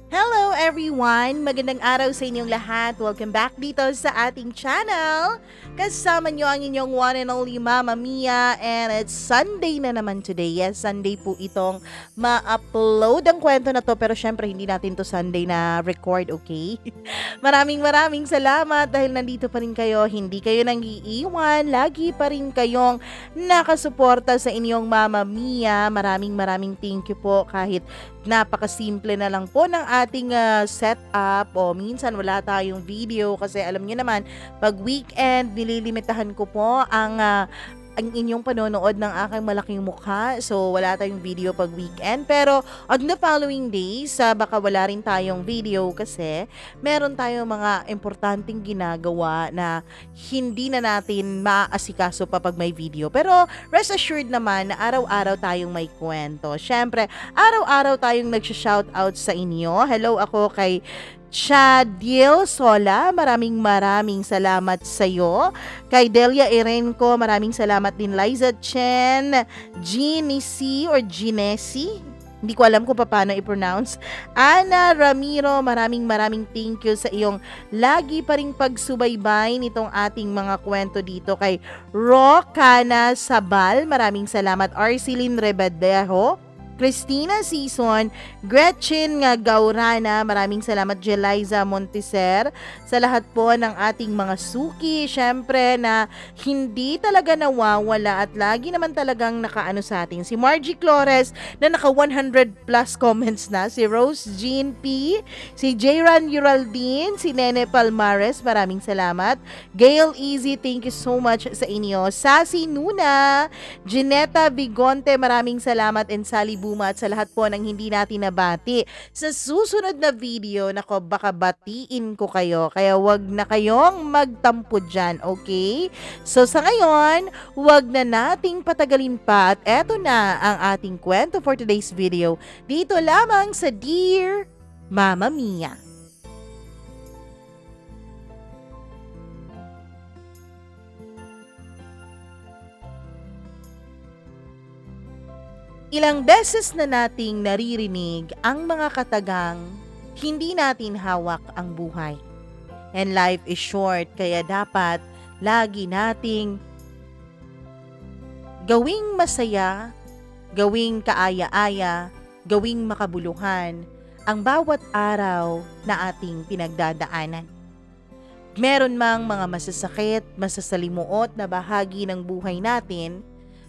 Hello everyone! Magandang araw sa inyong lahat. Welcome back dito sa ating channel. Kasama nyo ang inyong one and only Mama Mia, and it's Sunday na naman today. Yes, Sunday po itong ma-upload ang kwento na to, pero syempre hindi natin to Sunday na record, okay? Maraming salamat dahil nandito pa rin kayo. Hindi kayo nang iiwan. Lagi pa rin kayong nakasuporta sa inyong Mama Mia. Maraming thank you po kahit napakasimple na lang po ng ating setup o minsan wala tayong video kasi alam niyo naman pag weekend nililimitahan ko po ang inyong panonood ng aking malaking mukha. So, wala tayong video pag weekend. Pero, on the following days, baka wala rin tayong video kasi meron tayong mga importanteng ginagawa na hindi na natin maaasikaso pa pag may video. Pero, rest assured naman na araw-araw tayong may kwento. Syempre, araw-araw tayong nagsha-shoutout sa inyo. Hello ako kay Chadiel Sola, maraming salamat sa iyo. Kay Delia Erenco, maraming salamat din. Liza Chen, Ginesi or Ginesi, hindi ko alam kung paano i-pronounce. Ana Ramiro, maraming thank you sa iyong lagi pa ring pagsubaybay nitong ating mga kwento dito. Kay Rocana Sabal, maraming salamat. Arceline Rebadejo, Christina Season, Gretchen Gaurana, maraming salamat. Jeliza Monteser, sa lahat po ng ating mga suki, syempre na hindi talaga nawawala at lagi naman talagang nakaano sa atin. Si Margie Flores na naka 100 plus comments na, si Rose Jean P, si Jayran Uraldin, si Nene Palmares, maraming salamat. Gail Easy, thank you so much sa inyo. Sassy Nuna, Ginetta Bigonte, maraming salamat. And Sally Buma, at sa lahat po ng hindi natin nabati. Sa susunod na video, nako, baka batiin ko kayo. Kaya wag na kayong magtampo dyan, okay? So sa ngayon, wag na nating patagalin pa at eto na ang ating kwento for today's video. Dito lamang sa Dear Mama Mia. Ilang beses na nating naririnig ang mga katagang hindi natin hawak ang buhay. And life is short, kaya dapat lagi nating gawing masaya, gawing kaaya-aya, gawing makabuluhan ang bawat araw na ating pinagdadaanan. Meron mang mga masasakit, masasalimuot na bahagi ng buhay natin,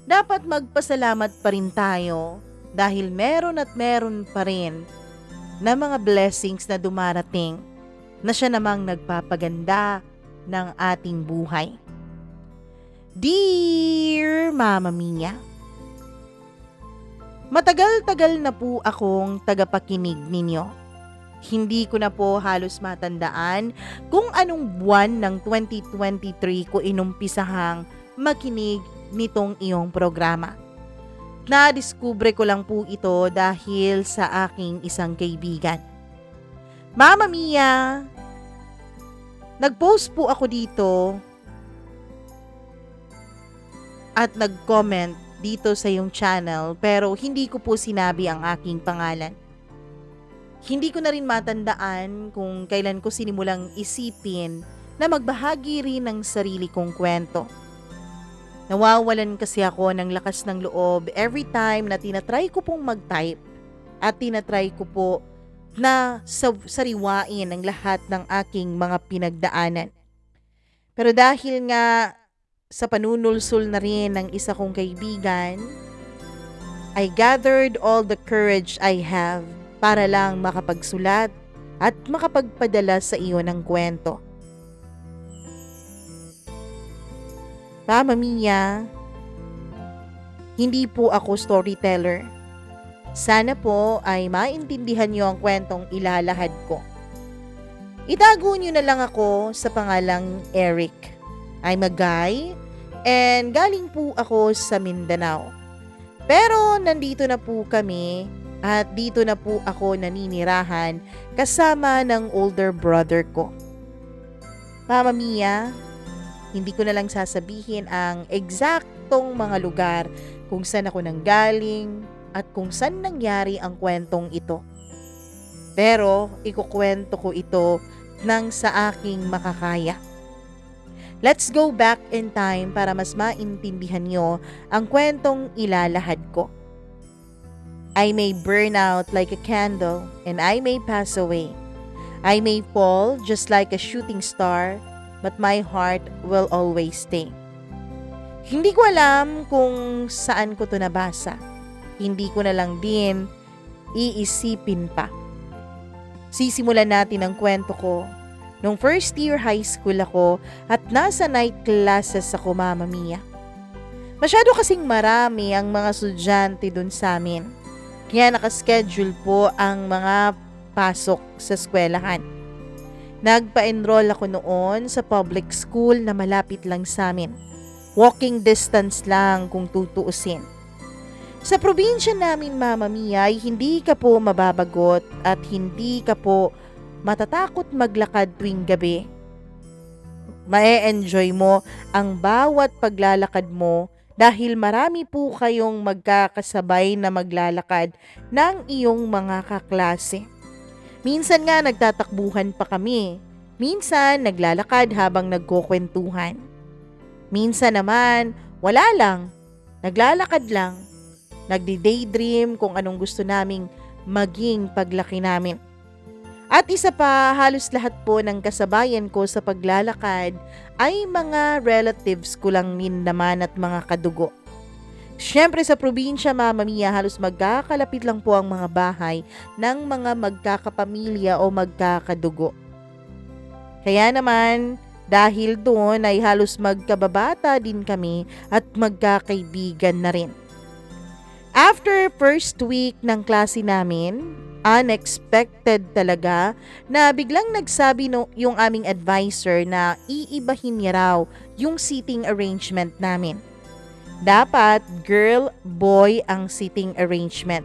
dapat magpasalamat pa rin tayo dahil meron pa rin na mga blessings na dumarating na siya namang nagpapaganda ng ating buhay. Dear Mama Mia, matagal-tagal na po akong tagapakinig ninyo. Hindi ko na po halos matandaan kung anong buwan ng 2023 ko inumpisahang makinig nitong iyong programa. Nadiskubre ko lang po ito dahil sa aking isang kaibigan. Mama Mia, nag-post po ako dito at nag-comment dito sa iyong channel pero hindi ko po sinabi ang aking pangalan. Hindi ko na rin matandaan kung kailan ko sinimulang isipin na magbahagi rin ng sarili kong kwento. Nawawalan kasi ako ng lakas ng loob every time na tinatry ko pong mag-type at tinatry ko po na sariwain ang lahat ng aking mga pinagdaanan. Pero dahil nga sa panunulsul na rin ng isa kong kaibigan, I gathered all the courage I have para lang makapagsulat at makapagpadala sa iyo ng kwento. Mama Mia, hindi po ako storyteller. Sana po ay maintindihan niyo ang kwentong ilalahad ko. Itago niyo na lang ako sa pangalang Eric. I'm a guy and galing po ako sa Mindanao. Pero nandito na po kami at dito na po ako naninirahan kasama ng older brother ko. Mama Mia, hindi ko na lang sasabihin ang eksaktong mga lugar kung saan ako nanggaling at kung saan nangyari ang kwentong ito. Pero ikukwento ko ito nang sa aking makakaya. Let's go back in time para mas maintindihan nyo ang kwentong ilalahad ko. I may burn out like a candle and I may pass away. I may fall just like a shooting star, but my heart will always stay. Hindi ko alam kung saan ko to nabasa. Hindi ko na lang din iisipin pa. Sisimulan natin ang kwento ko. Nung first year high school ako at nasa night classes ako, Mama Mia. Masyado kasing marami ang mga estudyante dun sa amin. Kaya nakaschedule po ang mga pasok sa eskwelahan. Nagpa-enroll ako noon sa public school na malapit lang sa amin. Walking distance lang kung tutuusin. Sa probinsya namin, Mama Mia, ay hindi ka po mababagot at hindi ka po matatakot maglakad tuwing gabi. Mae-enjoy mo ang bawat paglalakad mo dahil marami po kayong magkakasabay na maglalakad ng iyong mga kaklase. Minsan nga nagtatakbuhan pa kami. Minsan naglalakad habang nagkukwentuhan. Minsan naman wala lang, naglalakad lang. Nagdi-daydream kung anong gusto naming maging paglaki namin. At isa pa, halos lahat po ng kasabayan ko sa paglalakad ay mga relatives ko lang din naman at mga kadugo. Siyempre sa probinsya, Mama Mia, halos magkakalapit lang po ang mga bahay ng mga magkakapamilya o magkakadugo. Kaya naman, dahil doon ay halos magkababata din kami at magkakaibigan na rin. After first week ng klase namin, unexpected talaga na biglang nagsabi yung aming advisor na iibahin niya raw yung seating arrangement namin. Dapat girl-boy ang seating arrangement.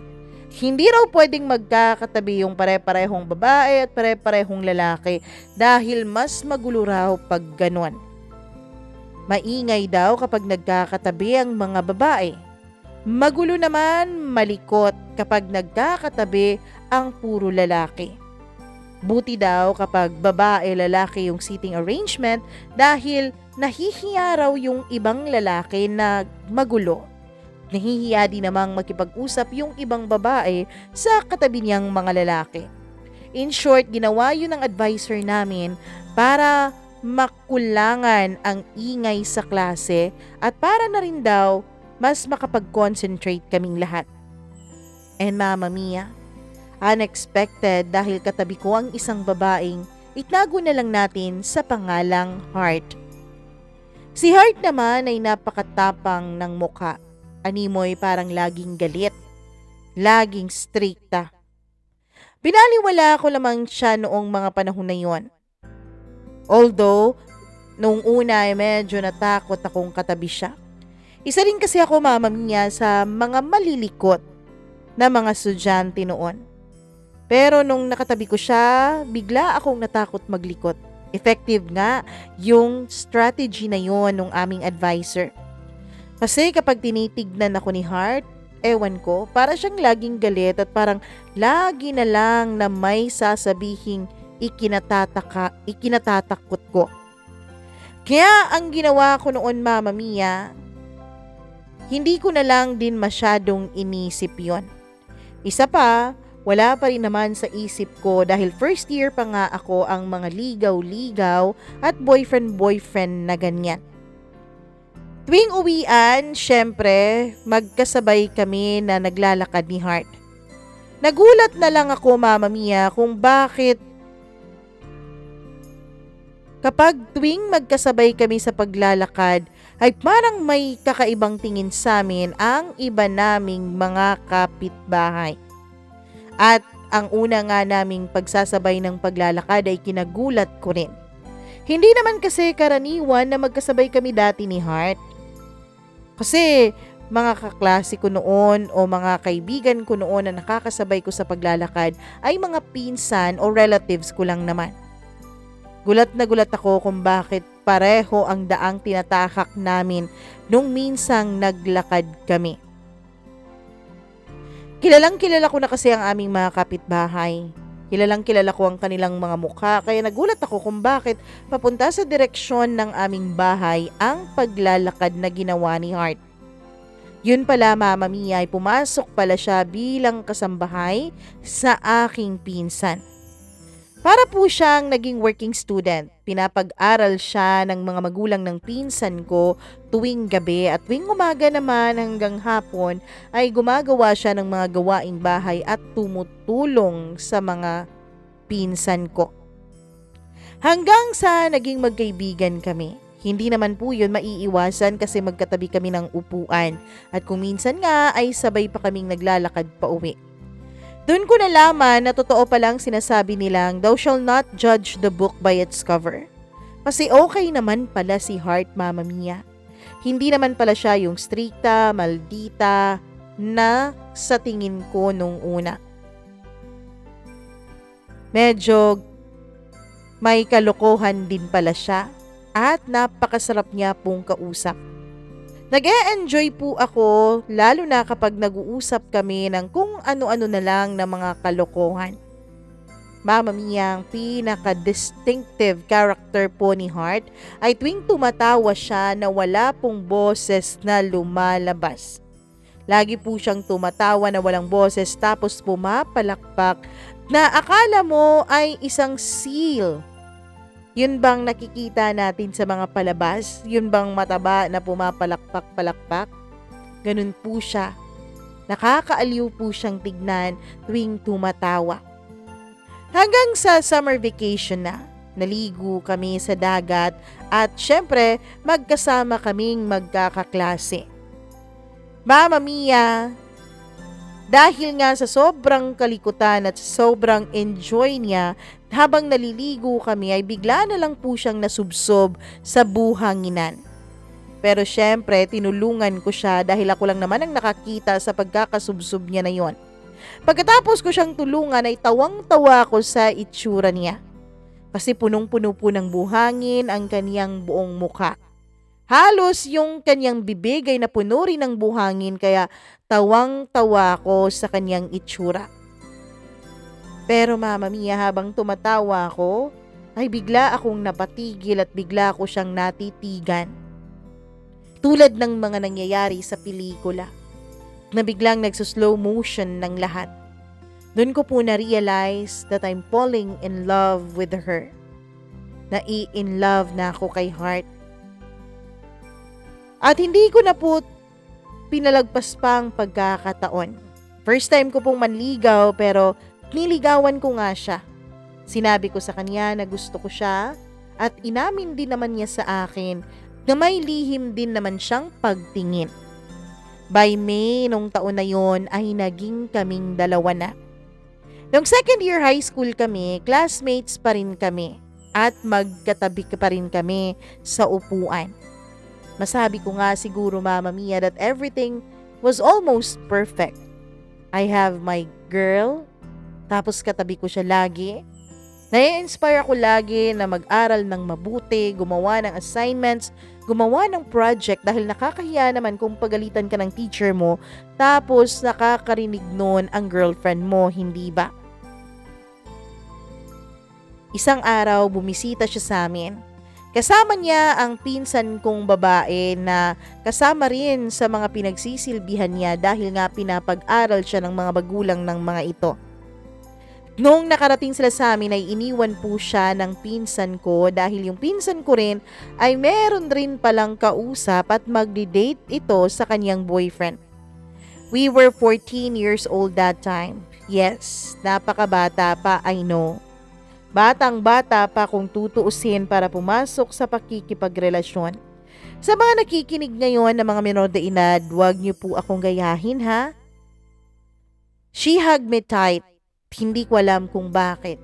Hindi raw pwedeng magkakatabi yung pare-parehong babae at pare-parehong lalaki dahil mas magulo raw pag ganon. Maingay daw kapag nagkakatabi ang mga babae. Magulo naman, malikot kapag nagkakatabi ang puro lalaki. Buti daw kapag babae-lalaki yung seating arrangement dahil nahihiya raw yung ibang lalaki na magulo. Nahihiya din namang makipag-usap yung ibang babae sa katabi niyang mga lalaki. In short, ginawa yun ng advisor namin para makulangan ang ingay sa klase at para na rin daw mas makapag-concentrate kaming lahat. And Mama Mia, unexpected dahil katabi ko ang isang babaeng itago na lang natin sa pangalang Heart. Si Heart naman ay napakatapang ng mukha. Animoy parang laging galit, laging strikta. Pinaliwala ko lamang siya noong mga panahon na yon. Although, noong una ay medyo natakot akong katabi siya. Isa rin kasi ako, Mama Mia, sa mga malilikot na mga estudyante noon. Pero nung nakatabi ko siya, bigla akong natakot maglikot. Effective nga yung strategy na yon ng aming advisor. Kasi kapag tinitignan ako ni Heart, ewan ko, para siyang laging galit at parang lagi na lang na may sasabihing ikinatatakot ko. Kaya ang ginawa ko noon, Mama Mia, hindi ko na lang din masyadong inisip yon. Isa pa, wala pa rin naman sa isip ko dahil first year pa nga ako ang mga ligaw-ligaw at boyfriend-boyfriend na ganyan. Tuwing uwian, syempre, magkasabay kami na naglalakad ni Heart. Nagulat na lang ako, Mama Mia, kung bakit kapag tuwing magkasabay kami sa paglalakad, ay parang may kakaibang tingin sa amin ang iba naming mga kapitbahay. At ang una nga naming pagsasabay ng paglalakad ay kinagulat ko rin. Hindi naman kasi karaniwan na magkasabay kami dati ni Heart. Kasi mga kaklase ko noon o mga kaibigan ko noon na nakakasabay ko sa paglalakad ay mga pinsan o relatives ko lang naman. Gulat na gulat ako kung bakit pareho ang daang tinatahak namin nung minsang naglakad kami. Kilalang kilala ko na kasi ang aming mga kapitbahay. Kilalang kilala ko ang kanilang mga mukha kaya nagulat ako kung bakit papunta sa direksyon ng aming bahay ang paglalakad na ginawa ni Heart. Yun pala Mama Mia ay pumasok pala siya bilang kasambahay sa aking pinsan. Para po siyang naging working student. Pinapag-aral siya ng mga magulang ng pinsan ko tuwing gabi at tuwing umaga naman hanggang hapon ay gumagawa siya ng mga gawaing bahay at tumutulong sa mga pinsan ko. Hanggang sa naging magkaibigan kami. Hindi naman po yun maiiwasan kasi magkatabi kami ng upuan at kung minsan nga ay sabay pa kaming naglalakad pa uwi. Doon ko nalaman na totoo palang sinasabi nilang thou shall not judge the book by its cover. Kasi okay naman pala si Heart Mama Mia. Hindi naman pala siya yung strikta, maldita na sa tingin ko nung una. Medyo may kalokohan din pala siya at napakasarap niya pong kausap. Nag-e-enjoy po ako lalo na kapag nag-uusap kami ng kung ano-ano na lang na mga kalokohan. Mama Mia, ang pinaka-distinctive character po ni Heart ay tuwing tumatawa siya na wala pong boses na lumalabas. Lagi po siyang tumatawa na walang boses tapos pumapalakpak na akala mo ay isang seal. Yun bang nakikita natin sa mga palabas? Yun bang mataba na pumapalakpak-palakpak? Ganun po siya. Nakakaaliw po siyang tignan tuwing tumatawa. Hanggang sa summer vacation na, naligo kami sa dagat at syempre magkasama kaming magkakaklase. Mama Mia, dahil nga sa sobrang kalikutan at sobrang enjoy niya, habang naliligo kami ay bigla na lang po siyang nasubsob sa buhanginan. Pero syempre, tinulungan ko siya dahil ako lang naman ang nakakita sa pagkakasubsob niya na yon. Pagkatapos ko siyang tulungan ay tawang-tawa ko sa itsura niya. Kasi punong-puno po ng buhangin ang kaniyang buong mukha. Halos yung kanyang bibig ay napuno rin ng buhangin kaya tawang-tawa ko sa kanyang itsura. Pero Mama Mia, habang tumatawa ako, ay bigla akong napatigil at bigla ko siyang natitigan. Tulad ng mga nangyayari sa pelikula, na biglang nagsuslow motion ng lahat. Doon ko po na-realize that I'm falling in love with her. Na-in love na ako kay Heart. At hindi ko na po pinalagpas pa ang pagkakataon. First time ko pong manligaw pero niligawan ko nga siya. Sinabi ko sa kanya na gusto ko siya at inamin din naman niya sa akin na may lihim din naman siyang pagtingin. By May nung taon na yon ay naging kaming dalawa na. Nung second year high school kami, classmates pa rin kami at magkatabi pa rin kami sa upuan. Masabi ko nga siguro Mama Mia that everything was almost perfect. I have my girl, tapos katabi ko siya lagi. Nai-inspire ako lagi na mag-aral ng mabuti, gumawa ng assignments, gumawa ng project dahil nakakahiya naman kung pagalitan ka ng teacher mo tapos nakakarinig nun ang girlfriend mo, hindi ba? Isang araw bumisita siya sa amin. Kasama niya ang pinsan kong babae na kasama rin sa mga pinagsisilbihan niya dahil nga pinapag-aral siya ng mga magulang ng mga ito. Noong nakarating sila sa amin ay iniwan po siya ng pinsan ko dahil yung pinsan ko rin ay meron rin palang kausap at magdi-date ito sa kanyang boyfriend. We were 14 years old that time. Yes, napakabata pa, I know. Batang-bata pa kung tutuusin para pumasok sa pakikipagrelasyon. Sa mga nakikinig ngayon na mga menor de edad, huwag niyo po akong gayahin ha. She hugged me tight. Hindi ko alam kung bakit.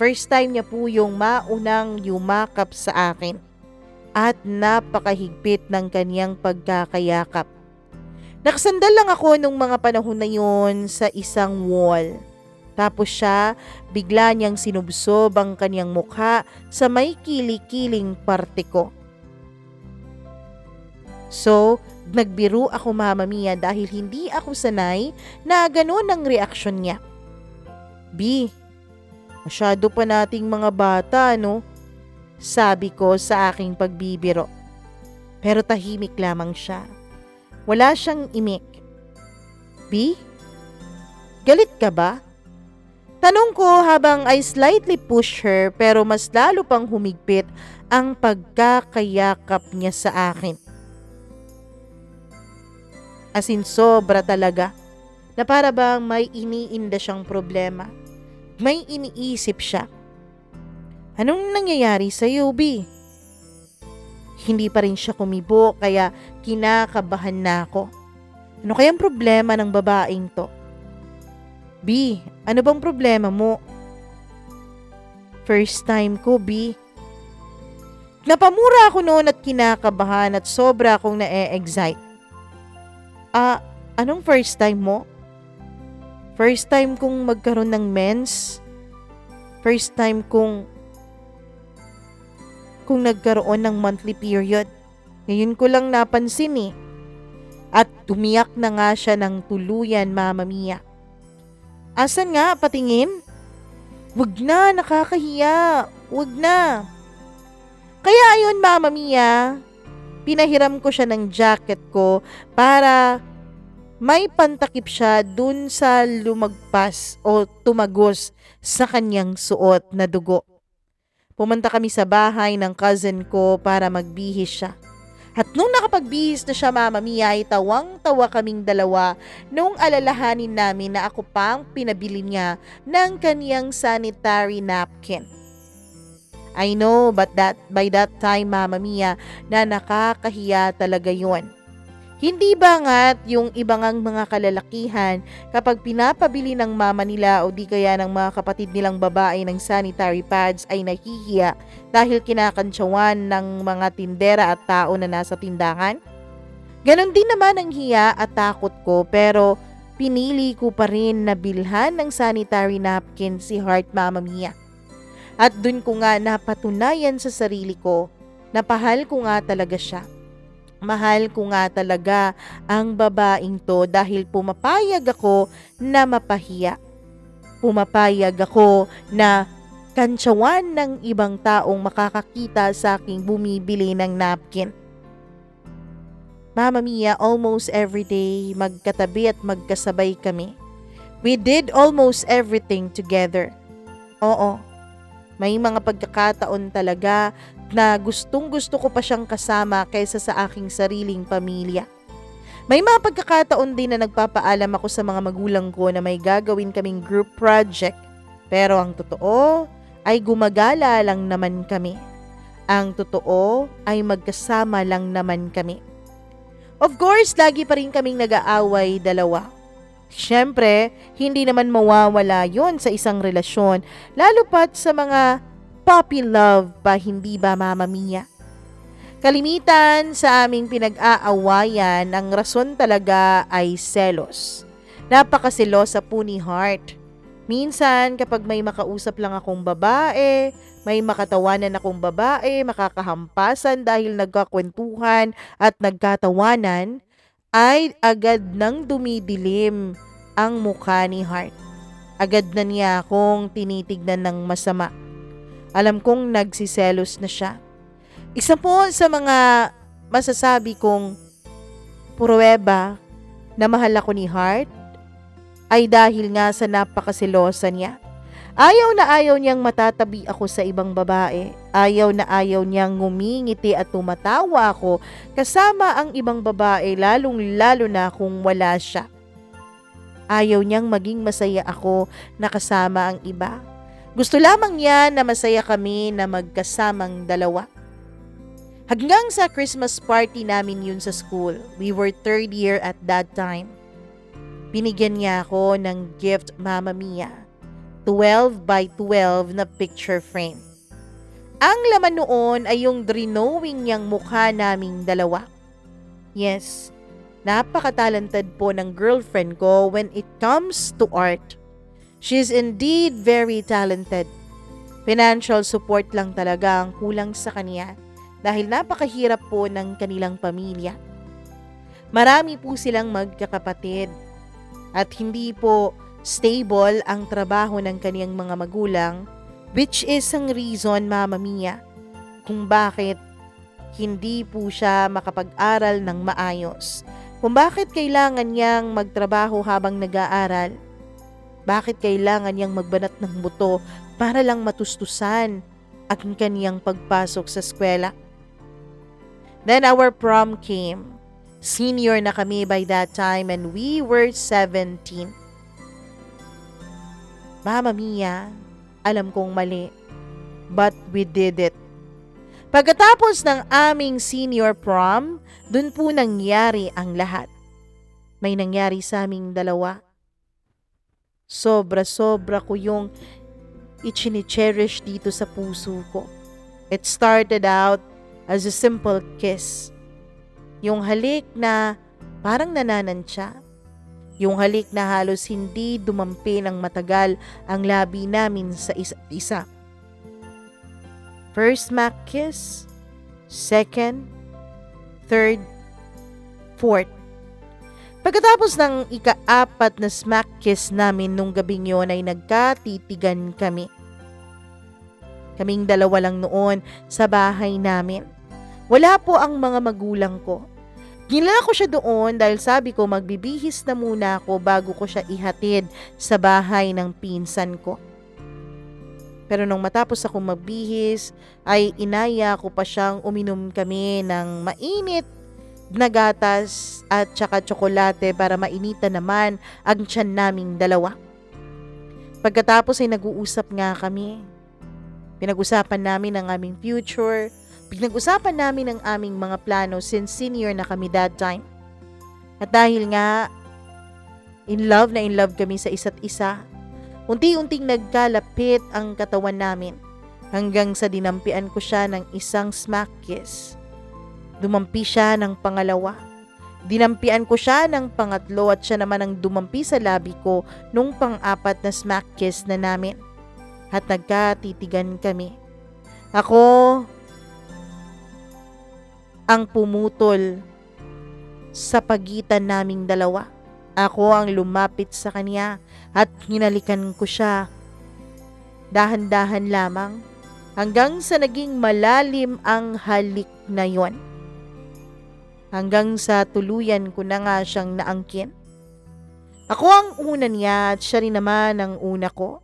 First time niya po yung maunang yumakap sa akin. At napakahigpit ng kanyang pagkakayakap. Nakasandal lang ako nung mga panahon na yun sa isang wall. Tapos siya, bigla niyang sinubsob ang kanyang mukha sa may kili-kiling parte ko. So, nagbiro ako Mama Mia dahil hindi ako sanay na gano'n ang reaksyon niya. B, Masyado pa nating mga bata, no? Sabi ko sa aking pagbibiro. Pero tahimik lamang siya. Wala siyang imik. B? Galit ka ba? Tanong ko habang I slightly push her pero mas lalo pang humigpit ang pagkakayakap niya sa akin. As in sobra talaga na para bang may iniinda siyang problema. May iniisip siya. Anong nangyayari sa B? Hindi pa rin siya kumibo kaya kinakabahan na ako. Ano kayang problema ng babaeng to? B, ano bang problema mo? First time ko, B. Napamura ako noon at kinakabahan at sobra akong na-excite. Anong first time mo? First time kong magkaroon ng mens. First time kung nagkaroon ng monthly period. Ngayon ko lang napansin eh. At tumiyak na nga siya ng tuluyan, Mama Mia. Asan nga, patingin? Wag na, nakakahiya. Wag na. Kaya ayun, Mama Mia, pinahiram ko siya ng jacket ko para may pantakip siya dun sa lumagpas o tumagos sa kanyang suot na dugo. Pumunta kami sa bahay ng cousin ko para magbihis siya. At nung nakapagbihis na siya, Mama Mia, ay tawang-tawa kaming dalawa nung alalahanin namin na ako pang pinabili niya ng kaniyang sanitary napkin. I know, but by that time, Mama Mia, na nakakahiya talaga yun. Hindi ba nga't yung ibang mga kalalakihan kapag pinapabili ng mama nila o di kaya ng mga kapatid nilang babae ng sanitary pads ay nahihiya dahil kinakantsawan ng mga tindera at tao na nasa tindahan? Ganon din naman ang hiya at takot ko pero pinili ko pa rin na bilhan ng sanitary napkin si Heart, Mama Mia. At dun ko nga napatunayan sa sarili ko na pahal ko nga talaga siya. Mahal ko nga talaga ang babaeng to dahil pumapayag ako na mapahiya. Pumapayag ako na kantsawan ng ibang taong makakakita sa aking bumibili ng napkin. Mama Mia, almost every day magkatabi at magkasabay kami. We did almost everything together. Oo, may mga pagkakataon talaga na gustong-gusto ko pa siyang kasama kaysa sa aking sariling pamilya. May mga pagkakataon din na nagpapaalam ako sa mga magulang ko na may gagawin kaming group project. Pero ang totoo ay gumagala lang naman kami. Ang totoo ay magkasama lang naman kami. Of course, lagi pa rin kaming nag-aaway dalawa. Siyempre, hindi naman mawawala yon sa isang relasyon, lalo pat sa mga puppy love pa, hindi ba, Mama Mia? Kalimitan sa aming pinag-aawayan, ang rason talaga ay selos. Napakaselosa po ni Heart. Minsan, kapag may makausap lang akong babae, may makatawanan akong babae, makakahampasan dahil nagkakwentuhan at nagkatawanan, ay agad nang dumidilim ang mukha ni Heart. Agad na niya akong tinitignan ng masama. Alam kong nagsiselos na siya. Isa po sa mga masasabi kong pruweba na mahal ako ni Heart ay dahil nga sa napakaselosa niya. Ayaw na ayaw niyang matatabi ako sa ibang babae. Ayaw na ayaw niyang ngumingiti at tumatawa ako kasama ang ibang babae, lalong-lalo na kung wala siya. Ayaw niyang maging masaya ako na kasama ang iba. Gusto lamang niya na masaya kami na magkasamang dalawa. Hanggang sa Christmas party namin yun sa school. We were third year at that time. Binigyan niya ako ng gift, Mama Mia. 12 by 12 na picture frame. Ang laman noon ay yung drawing niyang mukha naming dalawa. Yes, napaka-talented po ng girlfriend ko when it comes to art. She's indeed very talented. Financial support lang talaga ang kulang sa kanya dahil napakahirap po ng kanilang pamilya. Marami po silang magkakapatid at hindi po stable ang trabaho ng kaniyang mga magulang, which is ang reason, Mama Mia, kung bakit hindi po siya makapag-aral ng maayos. Kung bakit kailangan niyang magtrabaho habang nag-aaral. Bakit kailangan niyang magbanat ng buto para lang matustusan ang kaniyang pagpasok sa eskwela. Then our prom came. Senior na kami by that time and we were 17. Mama Mia, alam kong mali, but we did it. Pagkatapos ng aming senior prom, dun po nangyari ang lahat. May nangyari sa aming dalawa. Sobra-sobra ko yung ichini-cherish dito sa puso ko. It started out as a simple kiss. Yung halik na parang nananansya. Yung halik na halos hindi dumampi ng matagal ang labi namin sa isa't isa. First smack kiss, second, third, fourth. Pagkatapos ng ika-4 na smack kiss namin nung gabing yon ay nagkatitigan kami. Kaming dalawa lang noon sa bahay namin. Wala po ang mga magulang ko. Ginala ko siya doon dahil sabi ko magbibihis na muna ako bago ko siya ihatid sa bahay ng pinsan ko. Pero nung matapos akong magbihis ay inaya ko pa siyang uminom kami ng mainit na gatas at saka tsokolate para mainitan naman ang tiyan naming dalawa. Pagkatapos ay nag-uusap nga kami. Pinag-usapan namin ang aming future. Pinag-usapan namin ang aming mga plano since senior na kami that time. At dahil nga in love kami sa isa't isa, unti-unting nagkalapit ang katawan namin hanggang sa dinampian ko siya ng isang smack kiss. Dumampi siya ng pangalawa. Dinampian ko siya ng pangatlo at siya naman ang dumampi sa labi ko nung pang-4 na smack kiss na namin. At nagkatitigan kami. Ako ang pumutol sa pagitan naming dalawa. Ako ang lumapit sa kanya at hinalikan ko siya. Dahan-dahan lamang hanggang sa naging malalim ang halik na yon. Hanggang sa tuluyan ko na nga siyang naangkin. Ako ang una niya at siya rin naman ang una ko.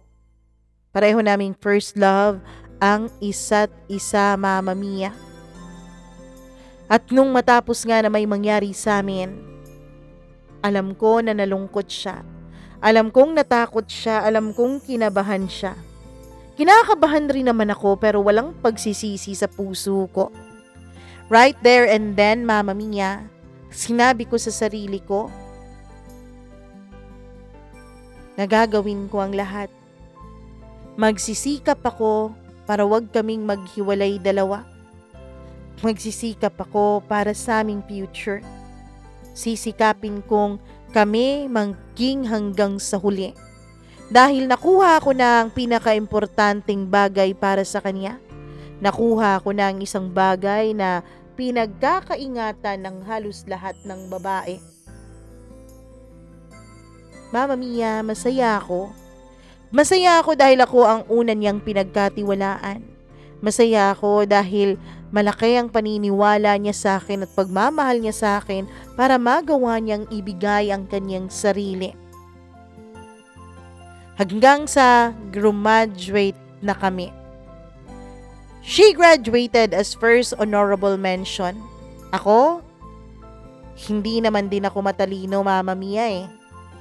Pareho naming first love ang isa't isa, Mama Mia. At nung matapos nga na may mangyari sa amin, alam ko na nalungkot siya. Alam kong natakot siya. Alam kong kinabahan siya. Kinakabahan rin naman ako pero walang pagsisisi sa puso ko. Right there and then, Mama Mia, sinabi ko sa sarili ko, nagagawin ko ang lahat. Magsisikap ako para wag kaming maghiwalay dalawa. Magsisikap ako para sa aming future. Sisikapin kong kami maging hanggang sa huli. Dahil nakuha ko na ang pinaka-importanting bagay para sa kanya. Nakuha ko na ang isang bagay na pinagkakaingatan ng halos lahat ng babae. Mama Mia, masaya ako. Masaya ako dahil ako ang una niyang pinagkatiwalaan. Masaya ako dahil malaki ang paniniwala niya sa akin at pagmamahal niya sa akin para magawa niyang ibigay ang kanyang sarili. Hanggang sa graduate na kami. She graduated as first honorable mention. Ako, hindi naman din ako matalino, Mama Mia eh.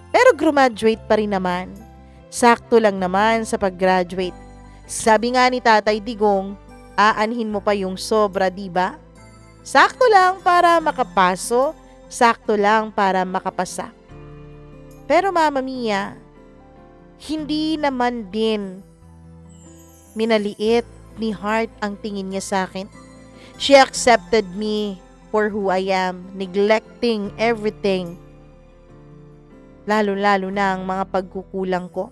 Pero graduate pa rin naman. Sakto lang naman sa pag-graduate. Sabi nga ni Tatay Digong, aanhin mo pa yung sobra, diba? Sakto lang para makapaso, sakto lang para makapasa. Pero Mama Mia, hindi naman din minaliit ni Heart ang tingin niya sa akin. She accepted me for who I am, neglecting everything. Lalo-lalo na ang mga pagkukulang ko.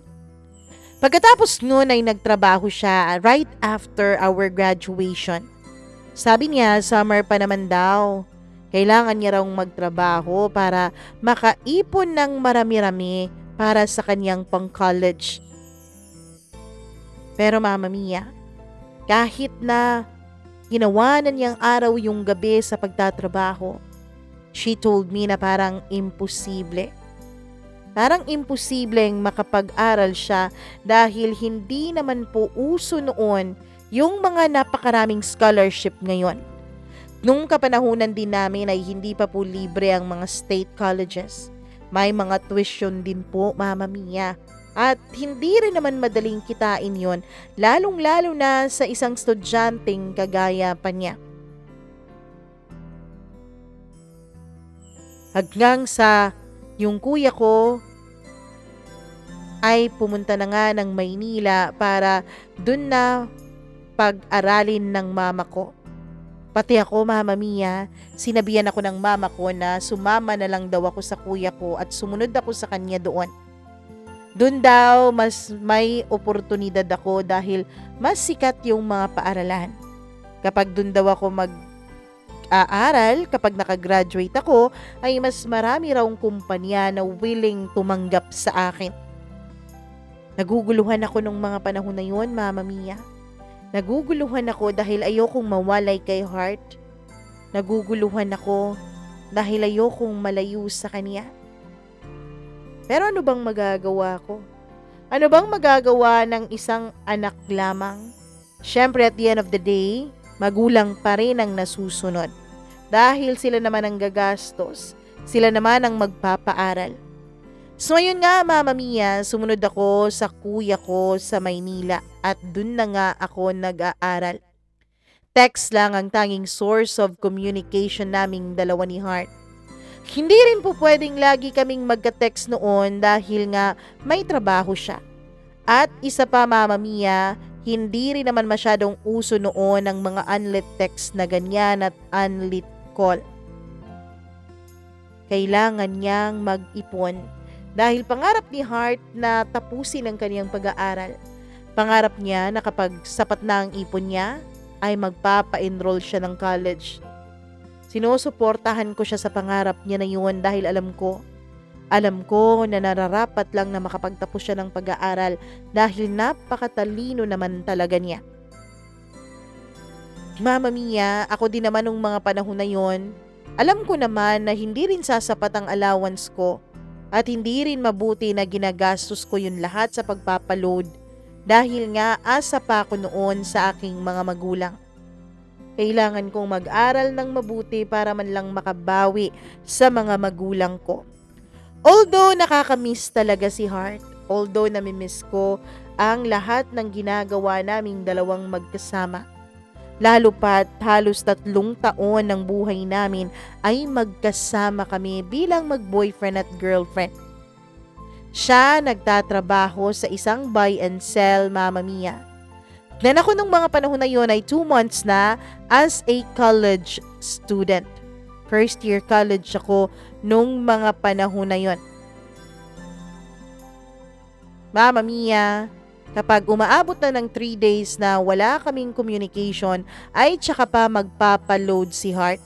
Pagkatapos nun ay nagtrabaho siya right after our graduation. Sabi niya, summer pa naman daw. Kailangan niya raw magtrabaho para makaipon ng marami-rami para sa kanyang pang-college. Pero Mama Mia, kahit na ginawa na niyang araw yung gabi sa pagtatrabaho, she told me na parang imposible. Parang imposibleng makapag-aral siya dahil hindi naman po uso noon yung mga napakaraming scholarship ngayon. Nung kapanahunan din namin ay hindi pa po libre ang mga state colleges. May mga tuition din po, Mama Mia. At hindi rin naman madaling kitain yon, lalong-lalo na sa isang estudyanteng kagaya pa niya. Hanggang sa yung kuya ko ay pumunta na nga ng Maynila para dun na pag-aralin ng mama ko. Pati ako, Mama Mia, sinabihan ako ng mama ko na sumama na lang daw ako sa kuya ko at sumunod ako sa kanya doon. Doon daw mas may oportunidad ako dahil mas sikat yung mga paaralan. Kapag doon daw ako mag-aaral, kapag nakagraduate ako, ay mas marami raw kumpanya na willing tumanggap sa akin. Naguguluhan ako nung mga panahon na yun, Mama Mia. Naguguluhan ako dahil ayokong mawalay kay Heart. Naguguluhan ako dahil ayokong malayo sa kanya. Pero ano bang magagawa ko? Ano bang magagawa ng isang anak lamang? Siyempre at the end of the day, magulang pa rin ang nasusunod. Dahil sila naman ang gagastos, sila naman ang magpapaaral. So ayun nga, Mama Mia, sumunod ako sa kuya ko sa Maynila at dun na nga ako nag-aaral. Text lang ang tanging source of communication naming dalawa ni Heart. Hindi rin po pwedeng lagi kaming magka-text noon dahil nga may trabaho siya. At isa pa, Mama Mia, hindi rin naman masyadong uso noon ang mga unlit text na ganyan at unlit call. Kailangan niyang mag-ipon dahil pangarap ni Heart na tapusin ang kaniyang pag-aaral. Pangarap niya na kapag sapat na ang ipon niya, ay magpapa-enroll siya ng college. Sinusuportahan ko siya sa pangarap niya na yun dahil alam ko na nararapat lang na makapagtapos siya ng pag-aaral dahil napakatalino naman talaga niya. Mama Mia, ako din naman nung mga panahon na yun, alam ko naman na hindi rin sasapat ang allowance ko at hindi rin mabuti na ginagastos ko yun lahat sa pagpapaload dahil nga asa pa ako noon sa aking mga magulang. Kailangan kong mag-aral ng mabuti para man lang makabawi sa mga magulang ko. Although nakakamiss talaga si Heart, although namimiss ko ang lahat ng ginagawa naming dalawang magkasama. Lalo pat halos 3 taon ng buhay namin ay magkasama kami bilang mag-boyfriend at girlfriend. Siya nagtatrabaho sa isang buy and sell, Mama Mia. Then ako nung mga panahon na yun ay 2 months na as a college student. First year college ako nung mga panahon na yun. Mama Mia, kapag umaabot na ng 3 days na wala kaming communication, ay tsaka pa magpapaload si Heart.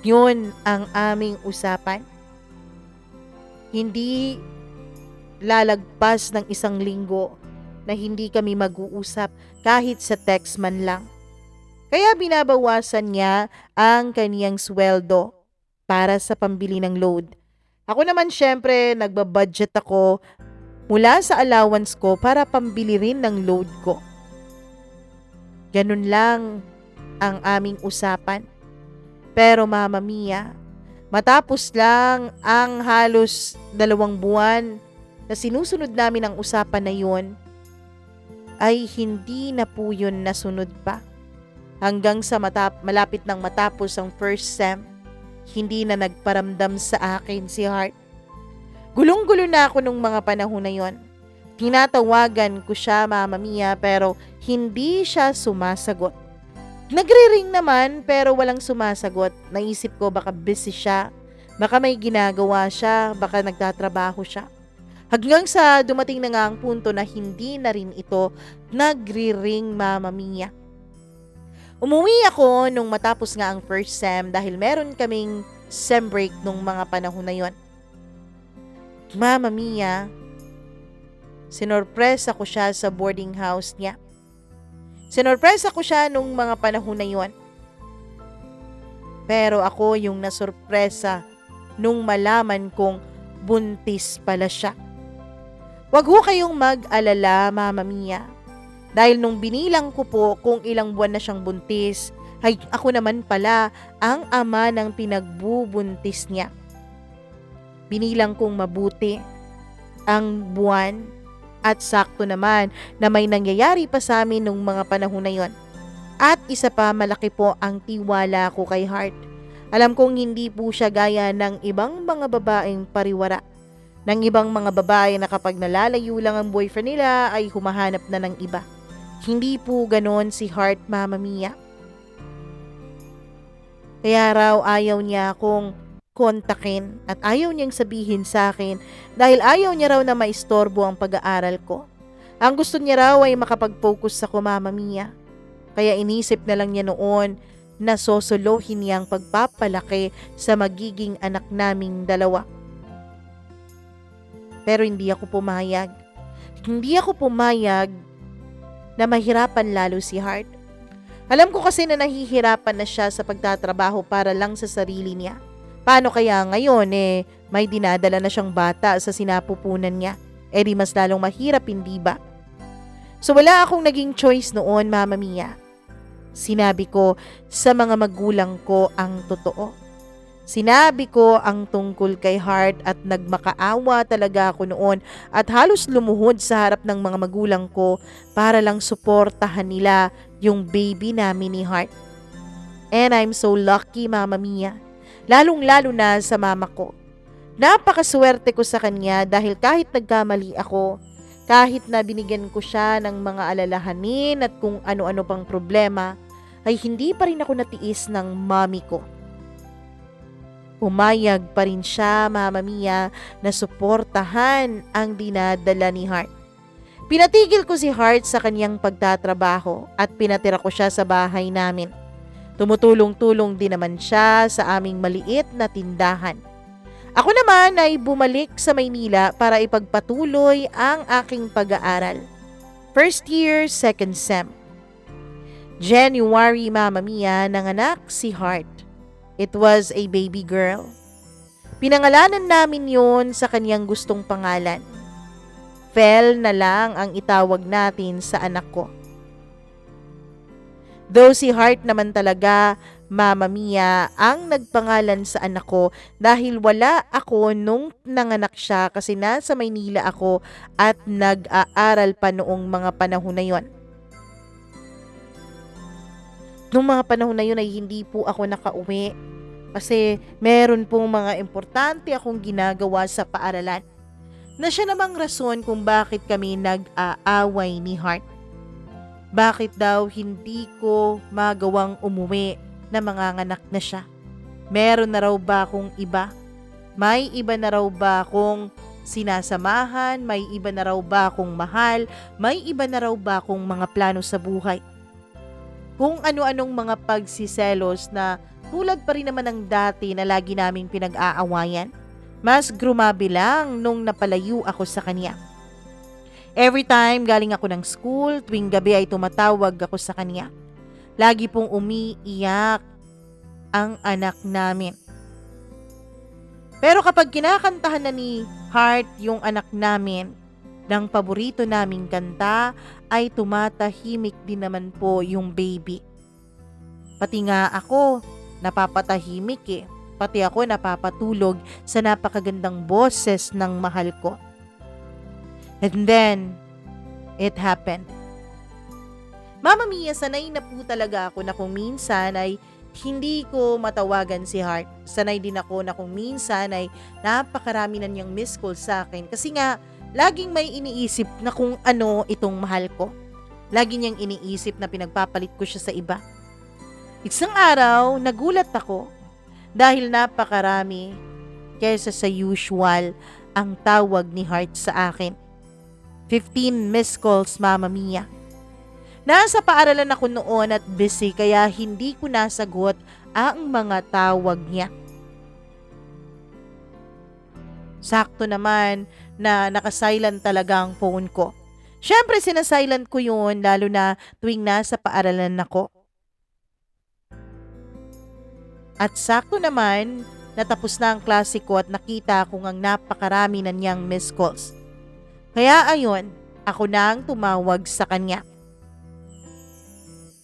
Yun ang aming usapan. Hindi lalagpas ng 1 linggo na hindi kami mag-uusap kahit sa text man lang. Kaya binabawasan niya ang kaniyang sweldo para sa pambili ng load. Ako naman syempre nagbabudget ako mula sa allowance ko para pambili rin ng load ko. Ganun lang ang aming usapan. Pero Mama Mia, matapos lang ang halos 2 buwan na sinusunod namin ang usapan na yun, ay hindi na po yun nasunod pa. Hanggang sa malapit nang matapos ang first sem, hindi na nagparamdam sa akin si Heart. Gulong-gulo na ako nung mga panahon na yon. Tinatawagan ko siya, Mama Mia, pero hindi siya sumasagot. Nagre-ring naman pero walang sumasagot. Naisip ko baka busy siya, baka may ginagawa siya, baka nagtatrabaho siya. Hanggang sa dumating na nga ang punto na hindi na rin ito nagre-ring, Mama Mia. Umuwi ako nung matapos nga ang first sem dahil meron kaming sem break nung mga panahon na yon. Mama Mia, sinorpresa ko siya sa boarding house niya. Sinorpresa ko siya nung mga panahon na yon. Pero ako yung nasurpresa nung malaman kong buntis pala siya. Wag ho kayong mag-alala, Mama Mia. Dahil nung binilang ko po kung ilang buwan na siyang buntis, ay ako naman pala ang ama ng pinagbubuntis niya. Binilang kong mabuti ang buwan at sakto naman na may nangyayari pa sa amin nung mga panahon na yon. At isa pa, malaki po ang tiwala ko kay Heart. Alam kong hindi po siya gaya ng ibang mga babaeng pariwara. Ng ibang mga babae na kapag nalalayo lang ang boyfriend nila ay humahanap na ng iba. Hindi po ganon si Heart, Mama Mia. Kaya raw ayaw niya akong kontakin at ayaw niyang sabihin sa akin dahil ayaw niya raw na maistorbo ang pag-aaral ko. Ang gusto niya raw ay makapag-focus ako, Mama Mia. Kaya inisip na lang niya noon na sosolohin niya ang pagpapalaki sa magiging anak naming dalawa. Pero hindi ako pumayag. Hindi ako pumayag na mahirapan lalo si Heart. Alam ko kasi na nahihirapan na siya sa pagtatrabaho para lang sa sarili niya. Paano kaya ngayon may dinadala na siyang bata sa sinapupunan niya? Di mas lalong mahirap, hindi ba? So wala akong naging choice noon, Mama Mia. Sinabi ko sa mga magulang ko ang totoo. Sinabi ko ang tungkol kay Heart at nagmakaawa talaga ako noon at halos lumuhod sa harap ng mga magulang ko para lang suportahan nila yung baby namin ni Heart. And I'm so lucky, Mama Mia. Lalong-lalo na sa mama ko. Napakaswerte ko sa kanya dahil kahit nagkamali ako, kahit na binigyan ko siya ng mga alalahanin at kung ano-ano pang problema, ay hindi pa rin ako natiis ng mami ko. Pumayag pa rin siya, Mama Mia, na suportahan ang dinadala ni Heart. Pinatigil ko si Heart sa kanyang pagtatrabaho at pinatira ko siya sa bahay namin. Tumutulong-tulong din naman siya sa aming maliit na tindahan. Ako naman ay bumalik sa Maynila para ipagpatuloy ang aking pag-aaral. First year, second sem. January, Mama Mia, nanganak si Heart. It was a baby girl. Pinangalanan namin yun sa kanyang gustong pangalan. Fel na lang ang itawag natin sa anak ko. Though si Heart naman talaga, Mama Mia, ang nagpangalan sa anak ko dahil wala ako nung nanganak siya kasi nasa Maynila ako at nag-aaral pa noong mga panahon na yon. Noong mga panahon na yun ay hindi po ako nakauwi kasi meron pong mga importante akong ginagawa sa paaralan na siya namang rason kung bakit kami nag-aaway ni Heart. Bakit daw hindi ko magawang umuwi na manganganak na siya? Meron na raw ba akong iba? May iba na raw ba akong sinasamahan? May iba na raw ba akong mahal? May iba na raw ba akong mga plano sa buhay? Kung ano-anong mga pagsiselos na tulad pa rin naman ng dati na lagi naming pinag-aawayan, mas grumabi lang nung napalayo ako sa kanya. Every time galing ako ng school, tuwing gabi ay tumatawag ako sa kanya. Lagi pong umiiyak ang anak namin. Pero kapag kinakantahan na ni Heart yung anak namin ng paborito naming kanta, ay tumatahimik din naman po yung baby. Pati nga ako, napapatahimik Pati ako napapatulog sa napakagandang boses ng mahal ko. And then, it happened. Mama Mia, sanay na po talaga ako na kung minsan ay hindi ko matawagan si Heart. Sanay din ako na kung minsan ay napakarami na niyang miss call sa akin. Kasi nga, laging may iniisip na kung ano itong mahal ko. Lagi niyang iniisip na pinagpapalit ko siya sa iba. Isang araw, nagulat ako dahil napakarami kaysa sa usual ang tawag ni Heart sa akin. 15 missed calls, Mama Mia. Nasa paaralan ako noon at busy kaya hindi ko nasagot ang mga tawag niya. Sakto naman na naka-silent talaga ang phone ko. Siyempre sinasilent ko yun lalo na tuwing nasa paaralan ako. At sakto naman natapos na ang klase ko at nakita ko ang napakarami na niyang missed calls. Kaya ayun, ako na ang tumawag sa kanya.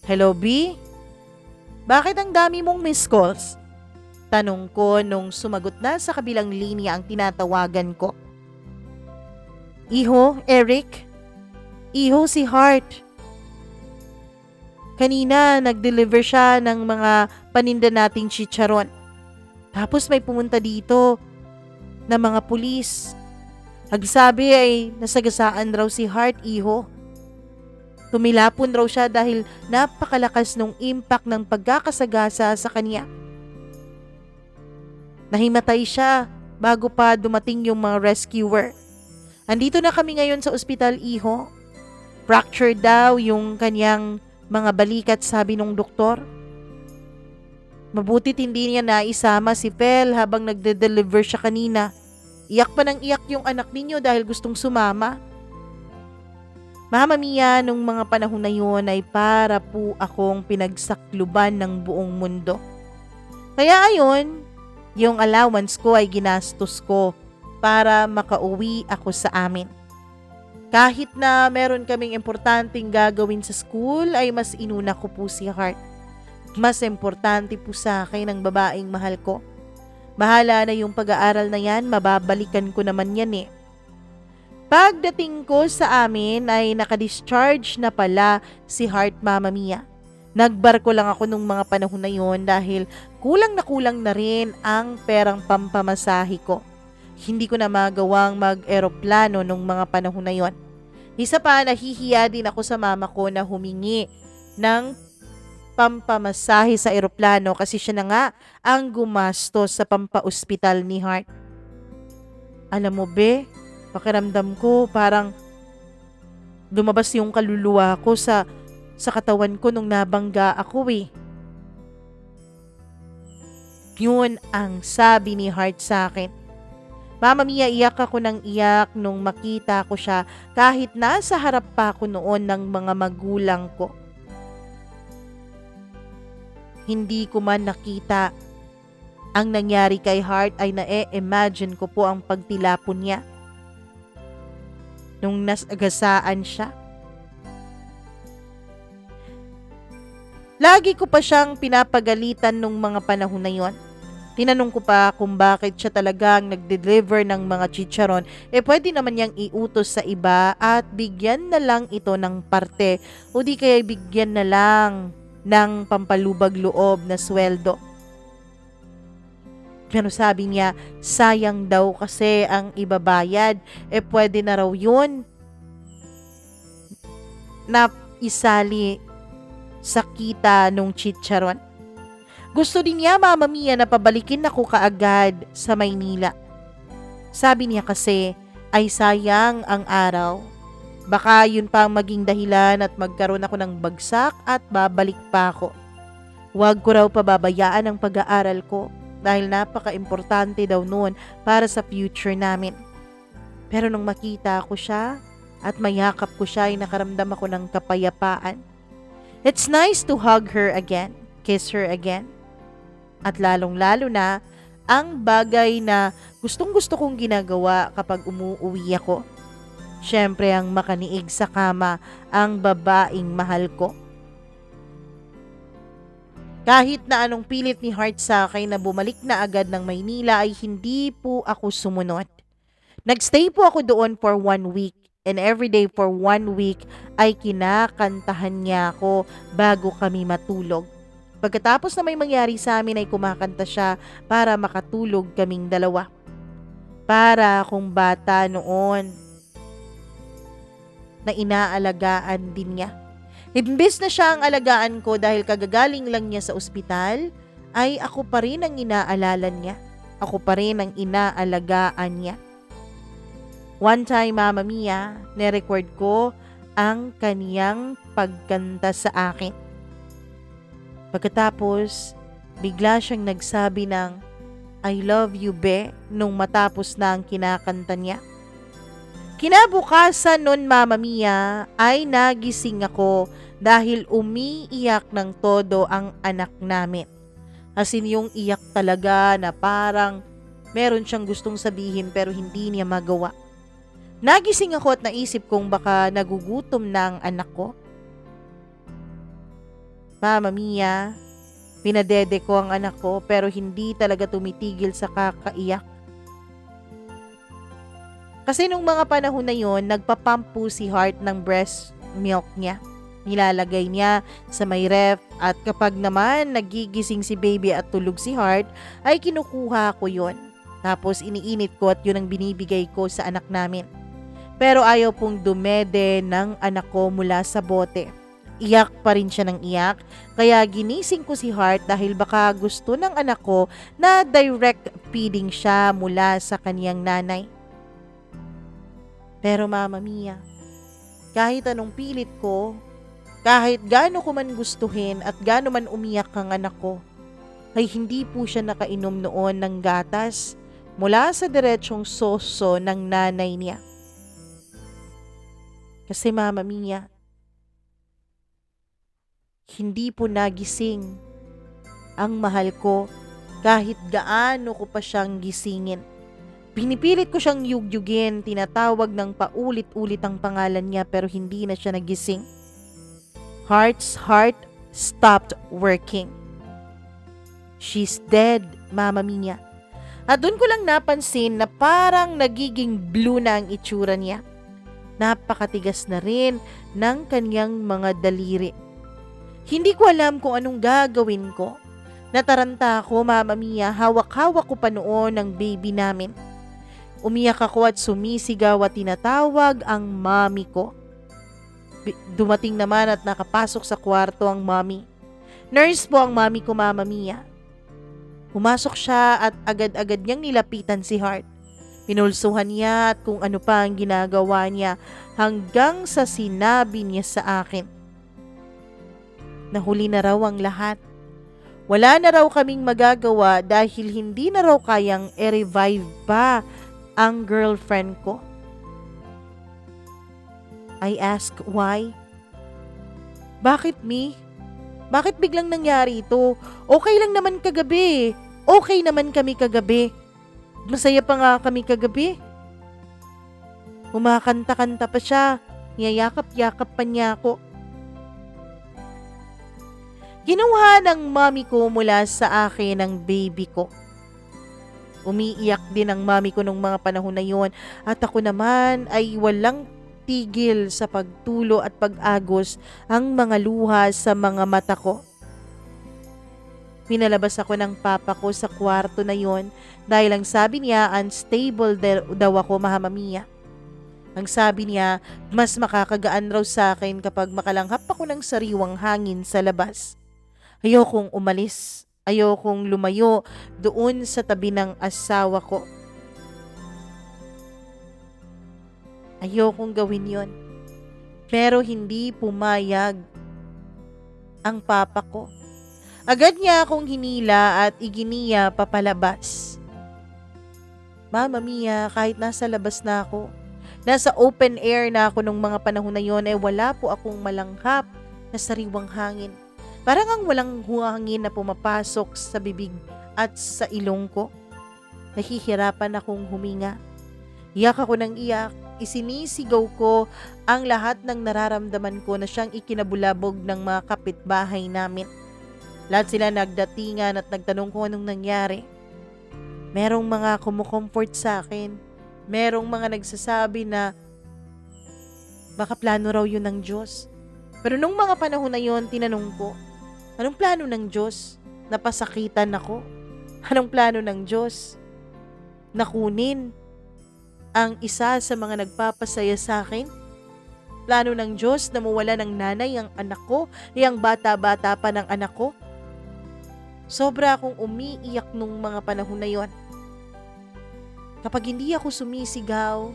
Hello B? Bakit ang dami mong missed calls? Tanong ko nung sumagot na sa kabilang linya ang tinatawagan ko. Iho, Eric? Iho, si Heart. Kanina nag-deliver siya ng mga paninda nating chicharon. Tapos may pumunta dito na mga pulis. Nagsabi ay nasagasaan raw si Heart, Iho. Tumilapon raw siya dahil napakalakas nung impact ng pagkakasagasa sa kanya. Nahimatay siya bago pa dumating yung mga rescuer. Andito na kami ngayon sa ospital, Iho. Fractured daw yung kanyang mga balikat, sabi nung doktor. Mabutit hindi niya naisama si Fel habang nagde-deliver siya kanina. Iyak pa ng iyak yung anak ninyo dahil gustong sumama. Mama Mia, nung mga panahon na yun ay para po akong pinagsakluban ng buong mundo. Kaya ayun, yung allowance ko ay ginastos ko para makauwi ako sa amin. Kahit na meron kaming importanteng gagawin sa school ay mas inuna ko po si Heart. Mas importante po sa akin ang babaeng mahal ko. Bahala na yung pag-aaral na yan, mababalikan ko naman yan eh. Pagdating ko sa amin ay nakadischarge na pala si Heart, Mama Mia. Nagbarko lang ako nung mga panahon na yon dahil kulang na rin ang perang pampamasahe ko. Hindi ko na magawang mag-eroplano nung mga panahon na yon. Isa pa, nahihiya din ako sa mama ko na humingi ng pampamasahe sa eroplano kasi siya na nga ang gumastos sa pampaospital ni Heart. Alam mo be, pakiramdam ko parang lumabas yung kaluluwa ko sa katawan ko nung nabangga ako eh. Yun ang sabi ni Heart sa akin. Mama Mia, iyak ako ng iyak nung makita ko siya kahit nasa harap pa ako noon ng mga magulang ko. Hindi ko man nakita ang nangyari kay Heart ay na-imagine ko po ang pagtilapon niya nung nasagasaan siya. Lagi ko pa siyang pinapagalitan nung mga panahon na yon. Tinanong ko pa kung bakit siya talagang nag-deliver ng mga chicharon, pwede naman niyang iutos sa iba at bigyan na lang ito ng parte o di kaya bigyan na lang ng pampalubag loob na sweldo. Pero sabi niya, sayang daw kasi ang ibabayad, pwede na raw yun na isali sa kita nung chicharon. Gusto din niya, Mama Mia, na pabalikin ako kaagad sa Maynila. Sabi niya kasi ay sayang ang araw. Baka yun pa ang maging dahilan at magkaroon ako ng bagsak at babalik pa ako. Huwag ko raw pababayaan ang pag-aaral ko dahil napaka-importante daw noon para sa future namin. Pero nung makita ko siya at mayakap ko siya ay nakaramdam ako ng kapayapaan. It's nice to hug her again, kiss her again. At lalong-lalo na ang bagay na gustong-gusto kong ginagawa kapag umuwi ako. Siyempre ang makaniig sa kama ang babaeng mahal ko. Kahit na anong pilit ni Heart sa akin na bumalik na agad ng Maynila ay hindi po ako sumunod. Nagstay po ako doon for 1 week and everyday for 1 week ay kinakantahan niya ako bago kami matulog. Pagkatapos na may mangyari sa amin ay kumakanta siya para makatulog kaming dalawa. Para akong bata noon na inaalagaan din niya. Imbes na siya ang alagaan ko dahil kagagaling lang niya sa ospital, ay ako pa rin ang inaalala niya. Ako pa rin ang inaalagaan niya. One time, Mama Mia, nirecord ko ang kaniyang pagkanta sa akin. Pagkatapos, bigla siyang nagsabi ng, I love you, be, nung matapos na ang kinakanta niya. Kinabukasan nun, Mama Mia, ay nagising ako dahil umiiyak ng todo ang anak namin. As in yung iyak talaga na parang meron siyang gustong sabihin pero hindi niya magawa. Nagising ako at naisip kong baka nagugutom na ang anak ko. Mama Mia, pinadede ko ang anak ko pero hindi talaga tumitigil sa kakaiyak. Kasi nung mga panahon na yon, nagpapump po si Heart ng breast milk niya. Nilalagay niya sa may ref at kapag naman nagigising si baby at tulog si Heart, ay kinukuha ko yon. Tapos iniinit ko at yun ang binibigay ko sa anak namin. Pero ayaw pong dumede ng anak ko mula sa bote. Iyak pa rin siya ng iyak, kaya ginising ko si Heart dahil baka gusto ng anak ko na direct feeding siya mula sa kaniyang nanay. Pero Mama Mia, kahit anong pilit ko, kahit gaano ko man gustuhin at gaano man umiyak ang anak ko, ay hindi po siya nakainom noon ng gatas mula sa diretsong soso ng nanay niya. Kasi Mama Mia, hindi po nagising ang mahal ko kahit gaano ko pa siyang gisingin. Pinipilit ko siyang yugyugin, tinatawag ng paulit-ulit ang pangalan niya pero hindi na siya nagising. Heart's heart stopped working. She's dead, Mama Mia. At doon ko lang napansin na parang nagiging blue na ang itsura niya. Napakatigas na rin ng kanyang mga daliri. Hindi ko alam kung anong gagawin ko. Nataranta ako, Mama Mia, hawak-hawak ko pa noon ang baby namin. Umiyak ako at sumisigaw at tinatawag ang mommy ko. Dumating naman at nakapasok sa kwarto ang mommy. Nurse po ang mommy ko, Mama Mia. Pumasok siya at agad-agad niyang nilapitan si Heart. Pinulsuhan niya at kung ano pa ang ginagawa niya hanggang sa sinabi niya sa akin. Nahuli na raw ang lahat. Wala na raw kaming magagawa dahil hindi na raw kayang i-revive pa ang girlfriend ko. I ask why? Bakit me? Bakit biglang nangyari ito? Okay lang naman kagabi. Okay naman kami kagabi. Masaya pa nga kami kagabi. Kumakanta-kanta pa siya. Niyayakap-yakap pa niya ako. Kinuha ng mami ko mula sa akin ang baby ko. Umiiyak din ang mami ko nung mga panahon na yon at ako naman ay walang tigil sa pagtulo at pag-agos ang mga luha sa mga mata ko. Pinalabas ako ng papa ko sa kwarto na yon dahil ang sabi niya unstable daw ako, Mama Mia. Ang sabi niya mas makakagaan raw sa akin kapag makalanghap ako ng sariwang hangin sa labas. Ayokong umalis. Ayokong lumayo doon sa tabi ng asawa ko. Ayokong gawin yon. Pero hindi pumayag ang papa ko. Agad niya akong hinila at iginiya papalabas. Mama Mia, kahit nasa labas na ako, nasa open air na ako nung mga panahon na yon, wala po akong malanghap na sariwang hangin. Parang ang walang hangin na pumapasok sa bibig at sa ilong ko. Nahihirapan akong huminga. Iyak ako ng iyak. Isinisigaw ko ang lahat ng nararamdaman ko na siyang ikinabulabog ng mga kapitbahay namin. Lahat sila nagdatingan at nagtanong kung anong nangyari. Merong mga kumukomfort sa akin. Merong mga nagsasabi na baka plano raw yun ng Diyos. Pero nung mga panahon na yun, tinanong ko, anong plano ng Diyos? Napasakitan ako. Anong plano ng Diyos? Nakunin ang isa sa mga nagpapasaya sa akin? Plano ng Diyos na mawala ng nanay ang anak ko, ang bata-bata pa ng anak ko? Sobra akong umiiyak nung mga panahon na yon. Kapag hindi ako sumisigaw,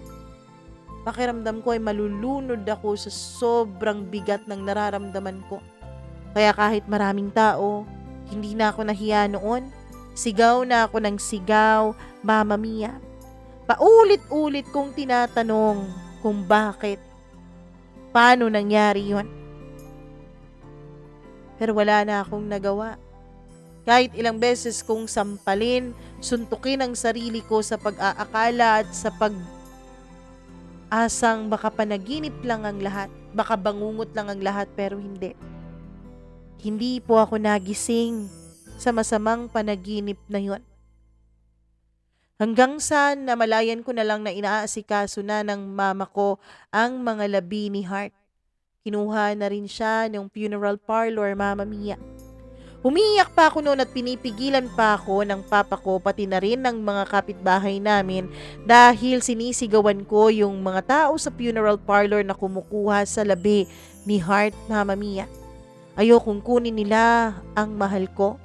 pakiramdam ko ay malulunod ako sa sobrang bigat ng nararamdaman ko. Kaya kahit maraming tao, hindi na ako nahiya noon. Sigaw na ako ng sigaw, Mama Mia. Paulit-ulit kong tinatanong kung bakit. Paano nangyari yon? Pero wala na akong nagawa. Kahit ilang beses kong sampalin, suntukin ang sarili ko sa pag-aakala at sa pag-asang baka panaginip lang ang lahat, baka bangungot lang ang lahat, pero hindi. Hindi po ako nagising sa masamang panaginip na yon. Hanggang sa namalayan ko na lang na inaasikaso na ng mama ko ang mga labi ni Heart. Kinuha na rin siya ng funeral parlor, Mama Mia. Umiiyak pa ako noon at pinipigilan pa ako ng papa ko pati na rin ng mga kapitbahay namin dahil sinisigawan ko yung mga tao sa funeral parlor na kumukuha sa labi ni Heart, Mama Mia. Ayokong kunin nila ang mahal ko.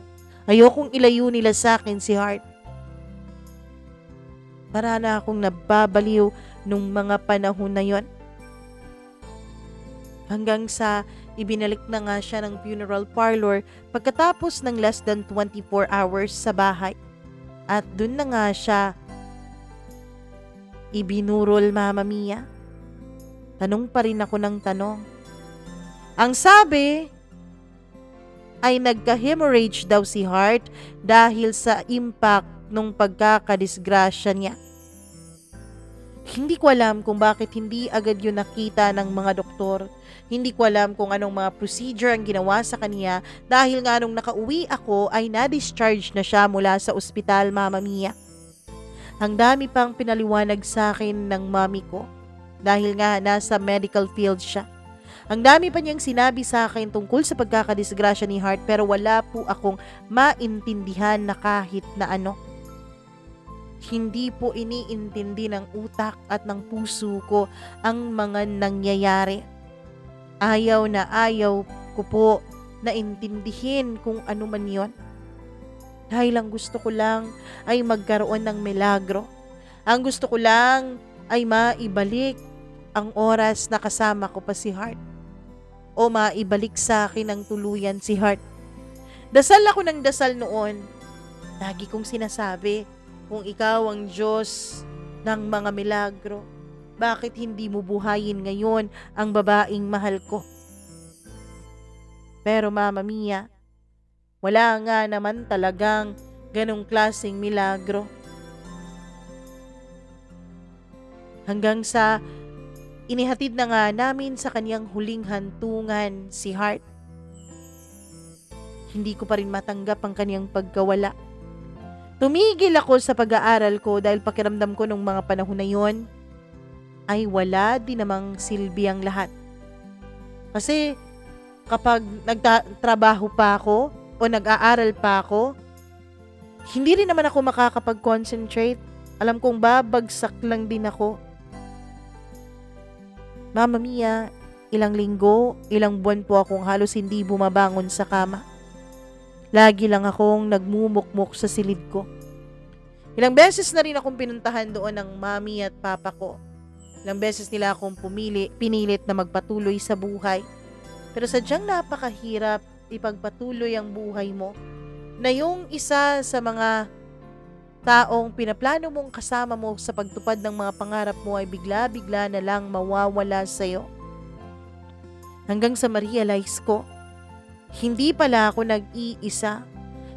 Ayokong ilayo nila sa akin si Heart. Para na akong nababaliw nung mga panahon na yon. Hanggang sa ibinalik na nga siya ng funeral parlor pagkatapos ng less than 24 hours sa bahay. At dun na nga siya ibinurol, Mama Mia. Tanong pa rin ako ng tanong. Ang sabi ay nagka-hemorrhage daw si Heart dahil sa impact nung pagkakadisgrasya niya. Hindi ko alam kung bakit hindi agad yun nakita ng mga doktor. Hindi ko alam kung anong mga procedure ang ginawa sa kanya dahil nga nung nakauwi ako ay na-discharge na siya mula sa ospital, Mama Mia. Ang dami pang pinaliwanag sa akin ng mami ko dahil nga nasa medical field siya. Ang dami pa niyang sinabi sa akin tungkol sa pagkakadisgrasya ni Heart pero wala po akong maintindihan na kahit na ano. Hindi po iniintindi ng utak at ng puso ko ang mga nangyayari. Ayaw na ayaw ko po na intindihin kung ano man yon. Dahil ang gusto ko lang ay magkaroon ng milagro. Ang gusto ko lang ay maibalik ang oras na kasama ko pa si Heart. O maibalik sa akin ng tuluyan si Heart. Dasal ako ng dasal noon. Lagi kong sinasabi, kung ikaw ang Diyos ng mga milagro, bakit hindi mo buhayin ngayon ang babaeng mahal ko? Pero Mama Mia, wala nga naman talagang ganong klaseng milagro. Hanggang sa inihatid na nga namin sa kanyang huling hantungan si Heart. Hindi ko pa rin matanggap ang kanyang pagkawala. Tumigil ako sa pag-aaral ko dahil pakiramdam ko nung mga panahon na yon ay wala din namang silbi ang lahat. Kasi kapag nagtatrabaho pa ako o nag-aaral pa ako, hindi rin naman ako makakapag-concentrate. Alam kong babagsak lang din ako. Mama Mia, ilang linggo, ilang buwan po akong halos hindi bumabangon sa kama. Lagi lang akong nagmumukmuk sa silid ko. Ilang beses na rin akong pinuntahan doon ng mami at papa ko. Ilang beses nila akong pinilit na magpatuloy sa buhay. Pero sadyang napakahirap ipagpatuloy ang buhay mo na yung isa sa mga taong pinaplano mong kasama mo sa pagtupad ng mga pangarap mo ay bigla-bigla na lang mawawala sa'yo. Hanggang sa ma-realize ko, hindi pala ako nag-iisa.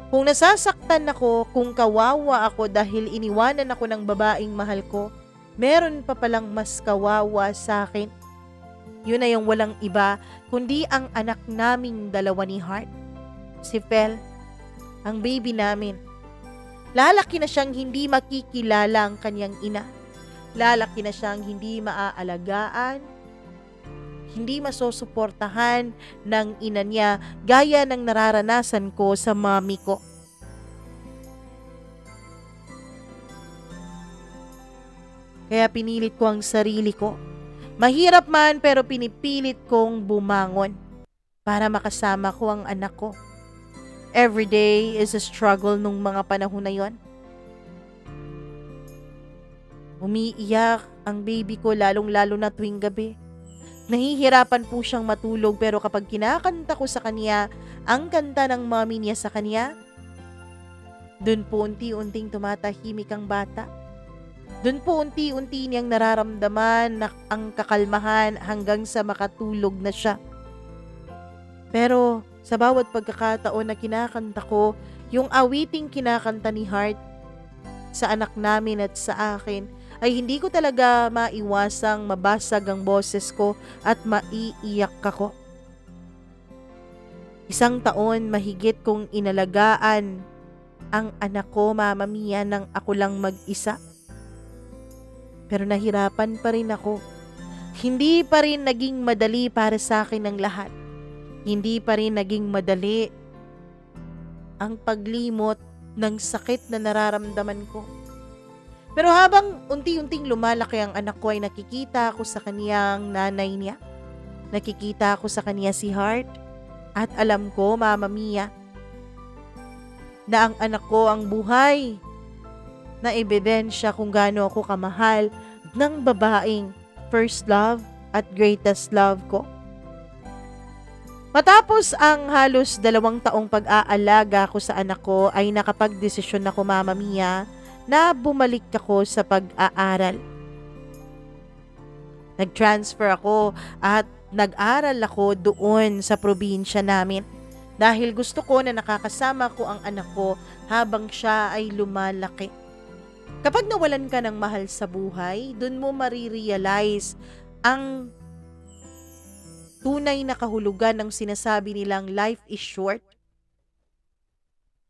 Kung nasasaktan ako, kung kawawa ako dahil iniwanan ako ng babaeng mahal ko, meron pa palang mas kawawa sa akin. Yun na yung walang iba, kundi ang anak naming dalawa ni Heart. Si Fel, ang baby namin. Lalaki na siyang hindi makikilala ang kanyang ina. Lalaki na siyang hindi maaalagaan, hindi masusuportahan ng ina niya gaya ng nararanasan ko sa mami ko. Kaya pinilit ko ang sarili ko. Mahirap man pero pinipilit kong bumangon para makasama ko ang anak ko. Every day is a struggle nung mga panahon na yon. Umiiyak ang baby ko lalong-lalo na tuwing gabi. Nahihirapan po siyang matulog pero kapag kinakanta ko sa kanya ang kanta ng mommy niya sa kanya, Dun po unti-unting tumatahimik ang bata. Dun po unti-unti niyang nararamdaman na ang kakalmahan hanggang sa makatulog na siya. Pero sa bawat pagkakataon na kinakanta ko, yung awiting kinakanta ni Heart sa anak namin at sa akin, ay hindi ko talaga maiwasang mabasag ang boses ko at maiiyak ako. 1 taon mahigit kong inalagaan ang anak ko, Mama Mia, nang ako lang mag-isa. Pero nahirapan pa rin ako. Hindi pa rin naging madali para sa akin ang lahat. Hindi pa rin naging madali ang paglimot ng sakit na nararamdaman ko. Pero habang unti-unting lumalaki ang anak ko, ay nakikita ko sa kaniyang nanay niya. Nakikita ko sa kaniya si Heart. At alam ko, Mama Mia, na ang anak ko ang buhay na ebidensya kung gaano ako kamahal ng babaeng first love at greatest love ko. Matapos ang halos 2 taong pag-aalaga ko sa anak ko, ay nakapagdesisyon ako, Mama Mia, na bumalik ako sa pag-aaral. Nag-transfer ako at nag-aral ako doon sa probinsya namin dahil gusto ko na nakakasama ko ang anak ko habang siya ay lumalaki. Kapag nawalan ka ng mahal sa buhay, doon mo marirealize ang tunay na kahulugan ng sinasabi nilang life is short.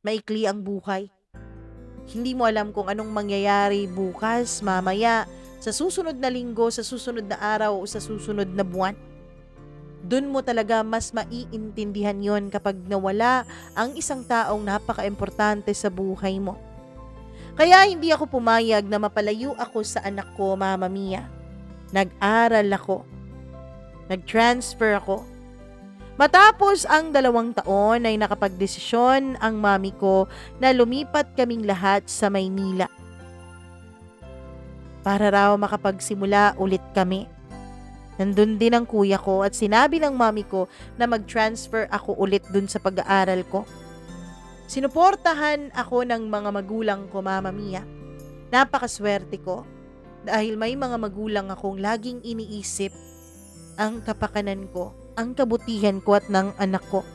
Maikli ang buhay. Hindi mo alam kung anong mangyayari bukas, mamaya, sa susunod na linggo, sa susunod na araw, o sa susunod na buwan. Doon mo talaga mas maiintindihan yon kapag nawala ang isang taong napaka-importante sa buhay mo. Kaya hindi ako pumayag na mapalayo ako sa anak ko, Mama Mia. Nag-aral ako. Nag-transfer ako. Matapos ang 2 taon ay nakapagdesisyon ang mami ko na lumipat kaming lahat sa Maynila. Para raw makapagsimula ulit kami. Nandun din ang kuya ko at sinabi ng mami ko na mag-transfer ako ulit dun sa pag-aaral ko. Sinuportahan ako ng mga magulang ko, Mama Mia. Napakaswerte ko dahil may mga magulang akong laging iniisip ang kapakanan ko, ang kabutihan ko at ng anak ko.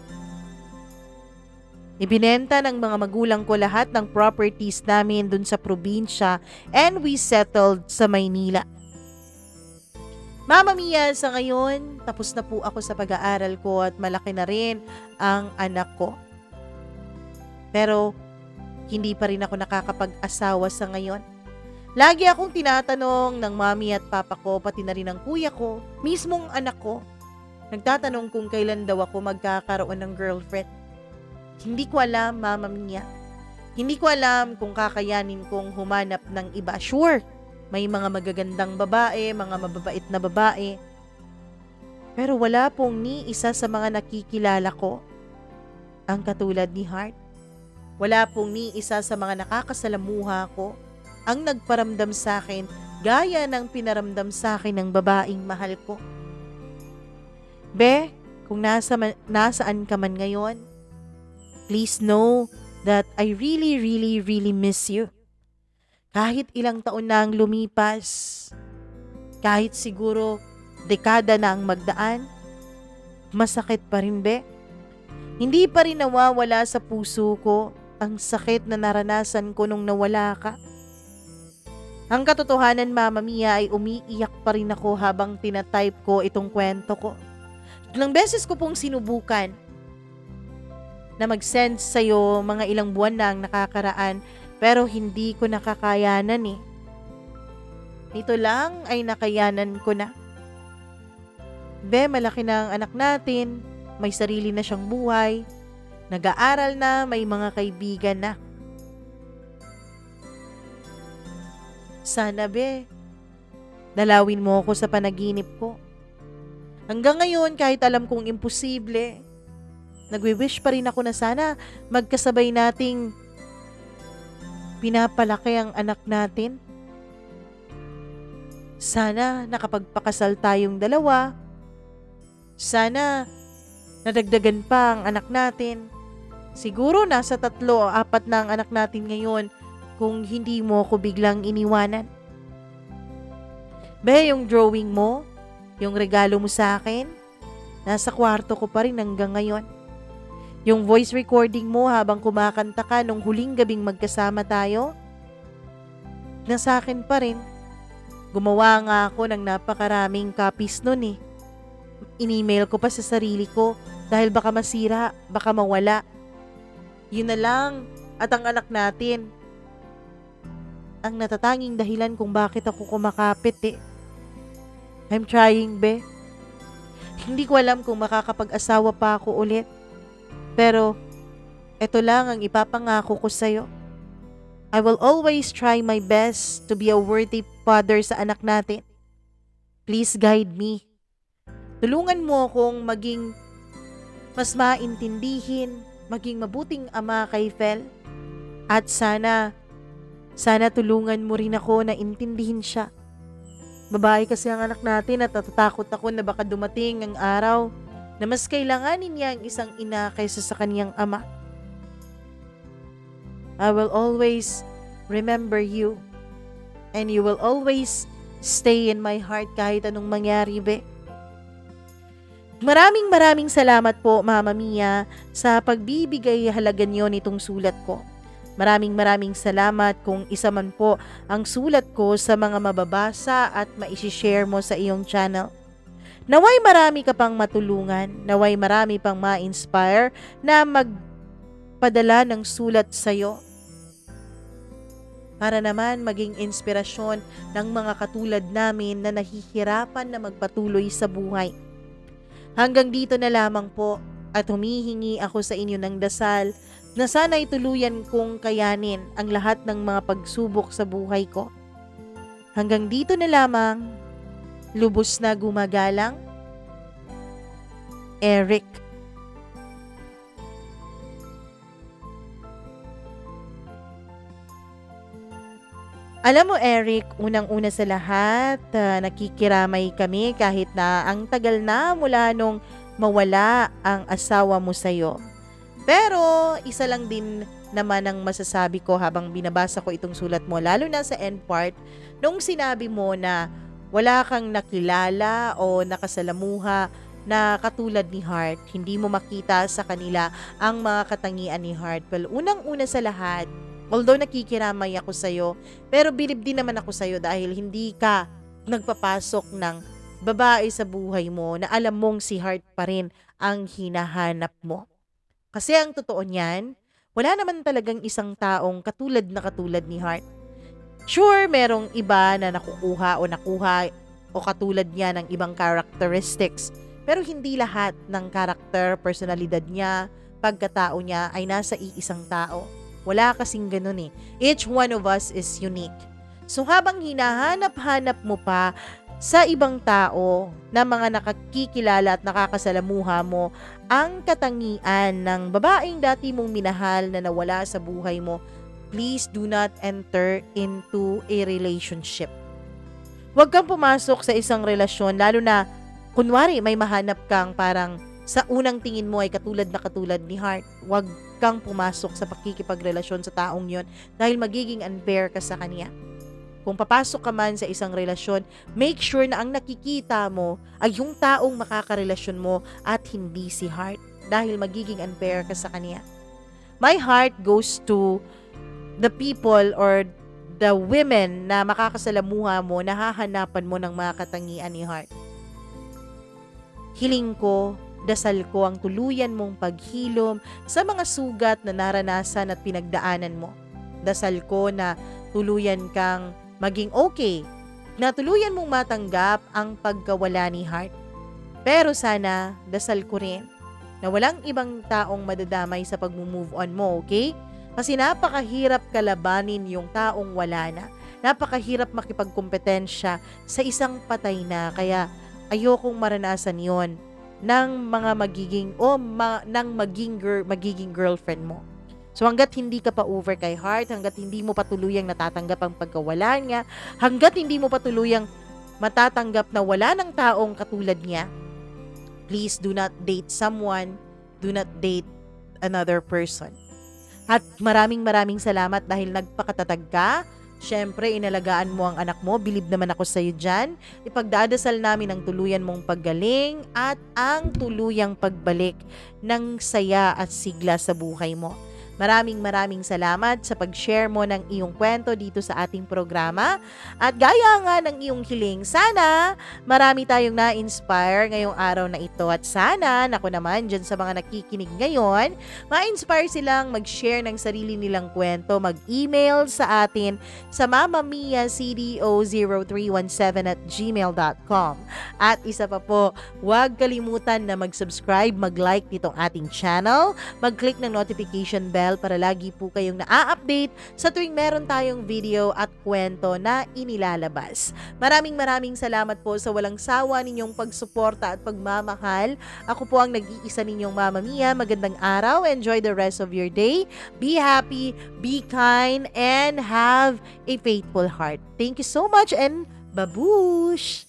Ibinenta ng mga magulang ko lahat ng properties namin dun sa probinsya and we settled sa Maynila. Mama Mia, sa ngayon, tapos na po ako sa pag-aaral ko at malaki na rin ang anak ko. Pero hindi pa rin ako nakakapag-asawa sa ngayon. Lagi akong tinatanong ng mami at papa ko, pati na rin ng kuya ko, mismong anak ko. Nagtatanong kung kailan daw ako magkakaroon ng girlfriend. Hindi ko alam, Mama Mia. Hindi ko alam kung kakayanin kong humanap ng iba. Sure, may mga magagandang babae, mga mababait na babae. Pero wala pong ni isa sa mga nakikilala ko ang katulad ni Heart. Wala pong ni isa sa mga nakakasalamuha ko ang nagparamdam sa akin gaya ng pinaramdam sa akin ng babaeng mahal ko. Be, kung nasaan ka man ngayon, please know that I really, really, really miss you. Kahit ilang taon na ang lumipas, kahit siguro dekada na ang magdaan, masakit pa rin, be. Hindi pa rin nawawala sa puso ko ang sakit na naranasan ko nung nawala ka. Ang katotohanan, Mama Mia, ay umiiyak pa rin ako habang tinatype ko itong kwento ko. Ilang beses ko pong sinubukan na mag-send sa'yo, mga ilang buwan na ang nakakaraan, pero hindi ko nakakayanan eh. Ito lang ay nakayanan ko na. Be, malaki na ang anak natin, may sarili na siyang buhay, nag-aaral na, may mga kaibigan na. Sana, be, dalawin mo ako sa panaginip ko. Hanggang ngayon, kahit alam kong imposible, nagwi-wish pa rin ako na sana magkasabay nating pinapalaki ang anak natin. Sana nakapagpakasal tayong dalawa. Sana nadagdagan pa ang anak natin. Siguro nasa 3 o 4 na ang anak natin ngayon kung hindi mo ko biglang iniwanan. Be, yung drawing mo, yung regalo mo sa akin, nasa kwarto ko pa rin hanggang ngayon. Yung voice recording mo habang kumakanta ka nung huling gabing magkasama tayo, nasa akin pa rin. Gumawa nga ako ng napakaraming copies nun eh. In-email ko pa sa sarili ko dahil baka masira, baka mawala. Yun na lang. At ang anak natin, ang natatanging dahilan kung bakit ako kumakapit eh. I'm trying, be. Hindi ko alam kung makakapag-asawa pa ako ulit. Pero, eto lang ang ipapangako ko sa'yo. I will always try my best to be a worthy father sa anak natin. Please guide me. Tulungan mo akong maging mas maintindihin, maging mabuting ama kay Fel. At sana tulungan mo rin ako na intindihin siya. Babae kasi ang anak natin at natatakot ako na baka dumating ang araw na mas kailanganin niya ang isang ina kaysa sa kaniyang ama. I will always remember you and you will always stay in my heart kahit anong mangyari, be. Maraming salamat po, Mama Mia, sa pagbibigay halaga niyo nitong sulat ko. Maraming salamat kung isa man po ang sulat ko sa mga mababasa at maisishare mo sa iyong channel. Naway marami ka pang matulungan, naway marami pang ma-inspire na magpadala ng sulat sa'yo. Para naman maging inspirasyon ng mga katulad namin na nahihirapan na magpatuloy sa buhay. Hanggang dito na lamang po at humihingi ako sa inyo ng dasal na sana'y tuluyan kong kayanin ang lahat ng mga pagsubok sa buhay ko. Hanggang dito na lamang, lubos na gumagalang, Eric. Alam mo, Eric, unang-una sa lahat, nakikiramay kami kahit na ang tagal na mula nung mawala ang asawa mo sa'yo. Pero isa lang din naman ang masasabi ko habang binabasa ko itong sulat mo, lalo na sa end part, nung sinabi mo na wala kang nakilala o nakasalamuha na katulad ni Heart, hindi mo makita sa kanila ang mga katangian ni Heart. Well, unang-una sa lahat, although nakikiramay ako sa'yo, pero bilib din naman ako sa'yo dahil hindi ka nagpapasok ng babae sa buhay mo na alam mong si Heart pa rin ang hinahanap mo. Kasi ang totoo niyan, wala naman talagang isang taong katulad ni Heart. Sure, merong iba na nakukuha o katulad niya ng ibang characteristics. Pero hindi lahat ng karakter, personalidad niya, pagkatao niya ay nasa iisang tao. Wala kasing ganun eh. Each one of us is unique. So habang hinahanap-hanap mo pa sa ibang tao na mga nakakikilala at nakakasalamuha mo ang katangian ng babaeng dati mong minahal na nawala sa buhay mo, please do not enter into a relationship. Huwag kang pumasok sa isang relasyon, lalo na kunwari may mahanap kang parang sa unang tingin mo ay katulad ni Heart. Huwag kang pumasok sa pakikipagrelasyon sa taong yon dahil magiging unfair ka sa kanya. Kung papasok ka man sa isang relasyon, make sure na ang nakikita mo ay yung taong makakarelasyon mo at hindi si Heart dahil magiging unfair ka sa kanya. My heart goes to the people or the women na makakasalamuha mo, nahahanapan mo ng mga katangian ni Heart. Hiling ko, dasal ko ang tuluyan mong paghilom sa mga sugat na naranasan at pinagdaanan mo. Dasal ko na tuluyan kang maging okay, na tuluyan mong matanggap ang pagkawala ni Heart. Pero sana, dasal ko rin na walang ibang taong madadamay sa pag-move on mo, okay? Kasi napakahirap kalabanin yung taong wala na. Napakahirap makipagkompetensya sa isang patay na. Kaya ayokong maranasan yon ng mga magiging girlfriend mo. So hanggat hindi ka pa over kay Heart, hanggat hindi mo patuluyang natatanggap ang pagkawala niya, hanggat hindi mo patuluyang matatanggap na wala ng taong katulad niya, please do not date someone, do not date another person. At maraming salamat dahil nagpakatatag ka. Siyempre, inalagaan mo ang anak mo. Bilib naman ako sa iyo dyan. Ipagdadasal namin ang tuluyan mong paggaling at ang tuluyang pagbalik ng saya at sigla sa buhay mo. Maraming salamat sa pag-share mo ng iyong kwento dito sa ating programa. At gaya nga ng iyong hiling, sana marami tayong na-inspire ngayong araw na ito. At sana, naku naman, dyan sa mga nakikinig ngayon, ma-inspire silang mag-share ng sarili nilang kwento, mag-email sa atin sa mamamiacdo0317@gmail.com. At isa pa po, huwag kalimutan na mag-subscribe, mag-like nitong ating channel, mag-click ng notification bell para lagi po kayong na-update sa tuwing meron tayong video at kwento na inilalabas. Maraming salamat po sa walang sawa ninyong pagsuporta at pagmamahal. Ako po ang nag-iisa ninyong Mama Mia. Magandang araw. Enjoy the rest of your day. Be happy, be kind, and have a faithful heart. Thank you so much and babush!